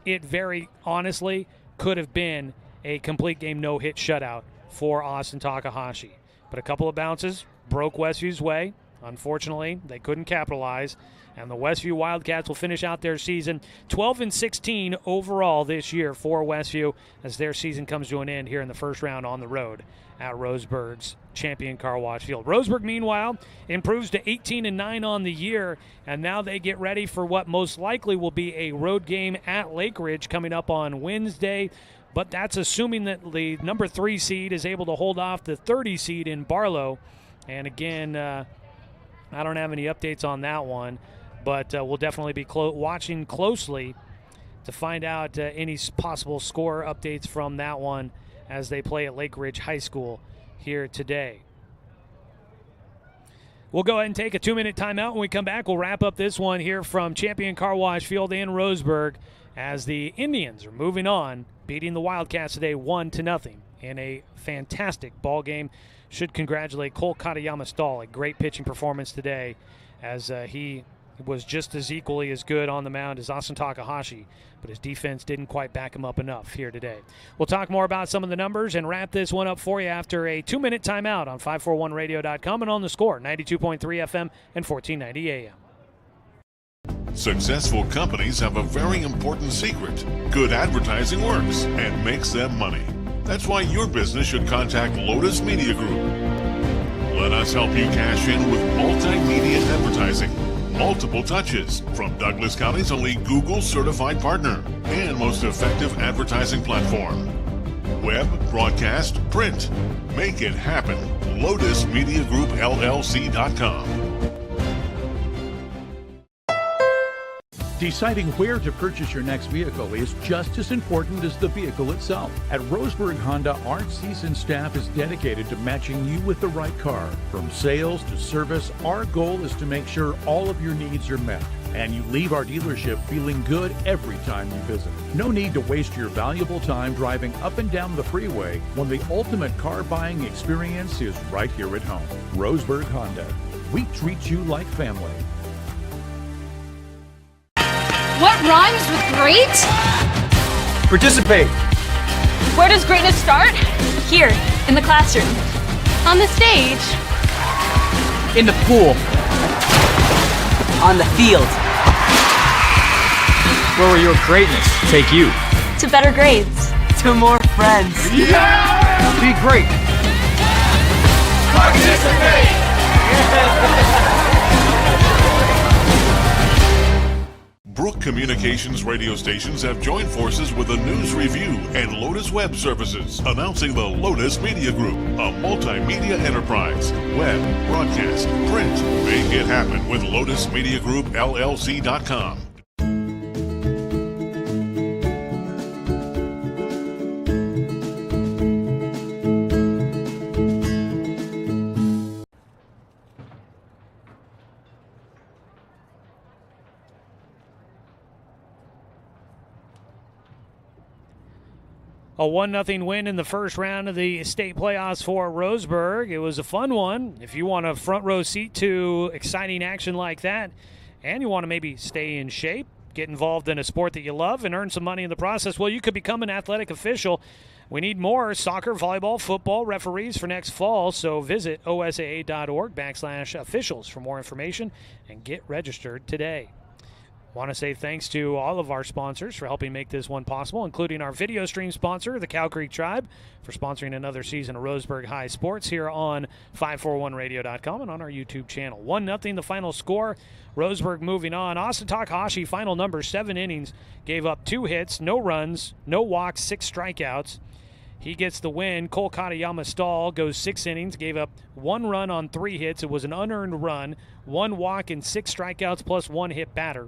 It very honestly could have been a complete game no-hit shutout for Austin Takahashi. But a couple of bounces broke Westview's way. Unfortunately, they couldn't capitalize, and the Westview Wildcats will finish out their season 12-16 overall this year for Westview, as their season comes to an end here in the first round on the road at Roseburg's champion Car Wash Field. Roseburg, meanwhile, improves to 18-9 on the year, and now they get ready for what most likely will be a road game at Lake Ridge coming up on Wednesday. But that's assuming that the number 3 seed is able to hold off the 30 seed in Barlow. And again, I don't have any updates on that one, but we'll definitely be watching closely to find out any possible score updates from that one as they play at Lake Ridge High School here today. We'll go ahead and take a 2-minute timeout. When we come back, we'll wrap up this one here from Champion Car Wash Field in Roseburg, as the Indians are moving on, beating the Wildcats today 1-0 in a fantastic ball game. Should congratulate Cole Katayama-Stahl, a great pitching performance today, as he was just as equally as good on the mound as Austin Takahashi, but his defense didn't quite back him up enough here today. We'll talk more about some of the numbers and wrap this one up for you after a 2-minute timeout on 541radio.com and on the Score, 92.3 FM and 1490 AM. Successful companies have a very important secret. Good advertising works and makes them money. That's why your business should contact Lotus Media Group. Let us help you cash in with multimedia advertising. Multiple touches from Douglas County's only Google-certified partner and most effective advertising platform. Web, broadcast, print. Make it happen. LotusMediaGroupLLC.com. Deciding where to purchase your next vehicle is just as important as the vehicle itself. At Roseburg Honda, our seasoned staff is dedicated to matching you with the right car. From sales to service, our goal is to make sure all of your needs are met, and you leave our dealership feeling good every time you visit. No need to waste your valuable time driving up and down the freeway when the ultimate car buying experience is right here at home. Roseburg Honda. We treat you like family. What rhymes with great? Participate. Where does greatness start? Here, in the classroom. On the stage. In the pool. On the field. Where will your greatness take you? To better grades. To more friends. Yeah! Be great. Participate! Brook Communications radio stations have joined forces with the News Review and Lotus Web Services, announcing the Lotus Media Group, a multimedia enterprise. Web, broadcast, print. Make it happen with LotusMediaGroupLLC.com. A 1-0 win in the first round of the state playoffs for Roseburg. It was a fun one. If you want a front row seat to exciting action like that, and you want to maybe stay in shape, Get involved in a sport that you love and earn some money in the process. Well, you could become an athletic official. We need more soccer, volleyball, football referees for next fall, so visit osaa.org/officials for more information and get registered today. Want to say thanks to all of our sponsors for helping make this one possible, including our video stream sponsor, the Cow Creek Tribe, for sponsoring another season of Roseburg High Sports here on 541radio.com and on our YouTube channel. 1-0 the final score. Roseburg moving on. Austin Takahashi, final number, 7 innings, gave up 2 hits, no runs, no walks, 6 strikeouts. He gets the win. Cole Katayama Stahl goes 6 innings, gave up 1 run on 3 hits. It was an unearned run, 1 walk, and 6 strikeouts plus 1 hit batter,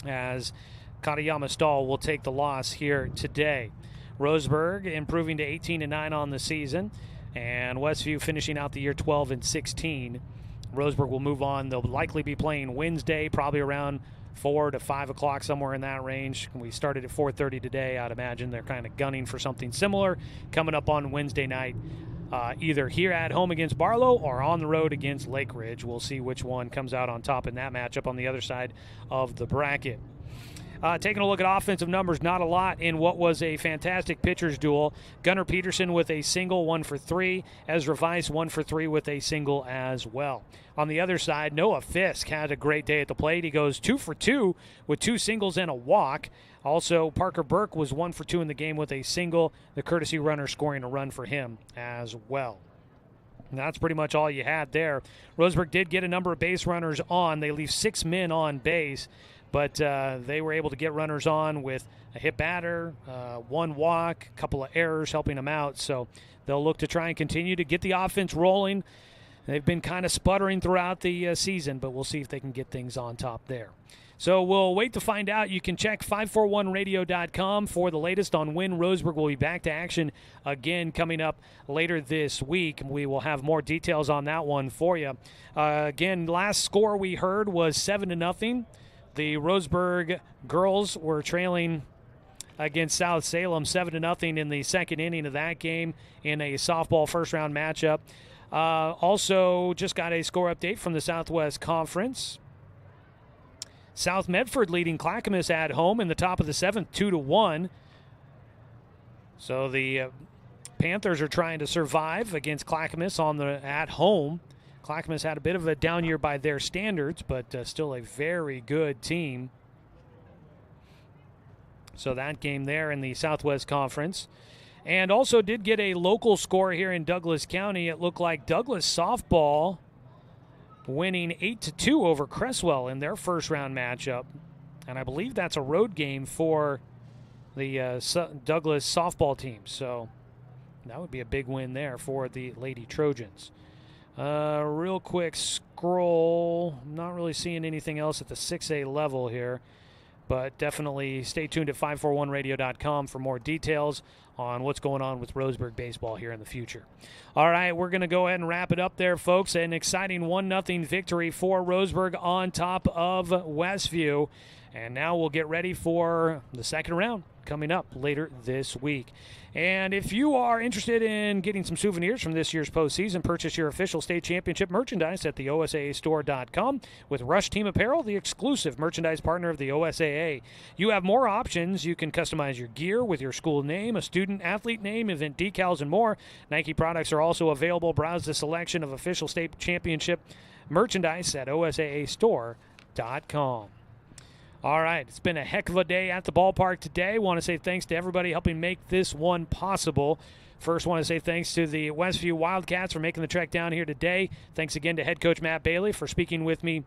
as Katayama Stahl will take the loss here today. Roseburg improving to 18-9 on the season, and Westview finishing out the year 12-16. Roseburg will move on. They'll likely be playing Wednesday, probably around 4 to 5 o'clock, somewhere in that range. We started at 4:30 today. I'd imagine they're kind of gunning for something similar coming up on Wednesday night, either here at home against Barlow or on the road against Lake Ridge. We'll see which one comes out on top in that matchup on the other side of the bracket. Taking a look at offensive numbers, not a lot in what was a fantastic pitcher's duel. Gunnar Peterson with a single, 1 for 3. Ezra Weiss, 1 for 3 with a single as well. On the other side, Noah Fisk had a great day at the plate. He goes 2 for 2 with 2 singles and a walk. Also, Parker Burke was 1 for 2 in the game with a single, the courtesy runner scoring a run for him as well. And that's pretty much all you had there. Roseburg did get a number of base runners on. They leave 6 men on base, but they were able to get runners on with a hit batter, 1 walk, a couple of errors helping them out. So they'll look to try and continue to get the offense rolling. They've been kind of sputtering throughout the season, but we'll see if they can get things on top there. So we'll wait to find out. You can check 541radio.com for the latest on when Roseburg will be back to action again coming up later this week. We will have more details on that one for you. Again, last score we heard was 7-0. The Roseburg girls were trailing against South Salem 7-0 in the second inning of that game in a softball first-round matchup. Also, just got a score update from the Southwest Conference. South Medford leading Clackamas at home in the top of the 7th, 2-1. So the Panthers are trying to survive against Clackamas at home. Clackamas had a bit of a down year by their standards, but still a very good team. So that game there in the Southwest Conference. And also did get a local score here in Douglas County. It looked like Douglas softball winning 8-2 over Cresswell in their first-round matchup. And I believe that's a road game for the Douglas softball team. So that would be a big win there for the Lady Trojans. Real quick scroll. Not really seeing anything else at the 6A level here. But definitely stay tuned at 541radio.com for more details on what's going on with Roseburg baseball here in the future. All right, we're going to go ahead and wrap it up there, folks. An exciting 1-0 victory for Roseburg on top of Westview. And now we'll get ready for the second round coming up later this week. And if you are interested in getting some souvenirs from this year's postseason, purchase your official state championship merchandise at the OSAAstore.com with Rush Team Apparel, the exclusive merchandise partner of the OSAA. You have more options. You can customize your gear with your school name, a student athlete name, event decals, and more. Nike products are also available. Browse the selection of official state championship merchandise at OSAAstore.com. All right, it's been a heck of a day at the ballpark today. Want to say thanks to everybody helping make this one possible. First, want to say thanks to the Westview Wildcats for making the trek down here today. Thanks again to head coach Matt Bailey for speaking with me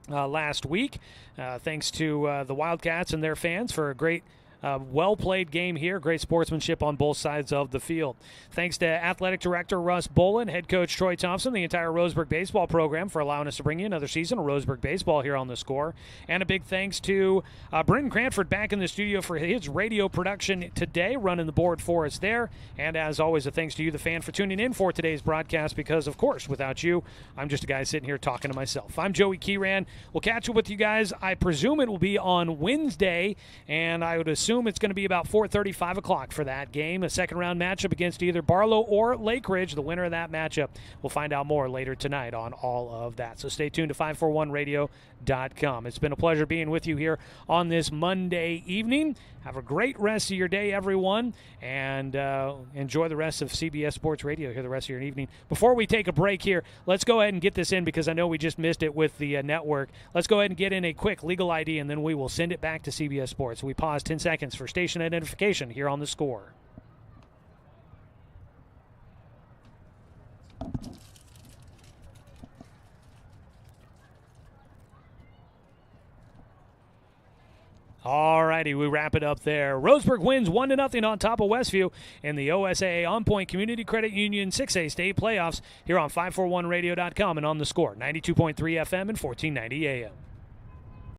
last week. Thanks to the Wildcats and their fans for a great well-played game here. Great sportsmanship on both sides of the field. Thanks to Athletic Director Russ Bolin, Head Coach Troy Thompson, the entire Roseburg baseball program for allowing us to bring you another season of Roseburg baseball here on The Score. And a big thanks to Brenton Cranford back in the studio for his radio production today, running the board for us there. And as always, a thanks to you, the fan, for tuning in for today's broadcast because, of course, without you, I'm just a guy sitting here talking to myself. I'm Joey Kieran. We'll catch up with you guys. I presume it will be on Wednesday, and I would assume assume it's going to be about 4:30, 5 o'clock for that game. A second-round matchup against either Barlow or Lake Ridge. The winner of that matchup, we'll find out more later tonight on all of that. So stay tuned to 541radio.com. It's been a pleasure being with you here on this Monday evening. Have a great rest of your day, everyone, and enjoy the rest of CBS Sports Radio here the rest of your evening. Before we take a break here, let's go ahead and get this in because I know we just missed it with the network. Let's go ahead and get in a quick legal ID, and then we will send it back to CBS Sports. We pause 10 seconds for station identification here on The Score. All righty, we wrap it up there. Roseburg wins 1-0 on top of Westview in the OSAA On Point Community Credit Union 6A state playoffs here on 541radio.com and on The Score, 92.3 FM and 1490 AM.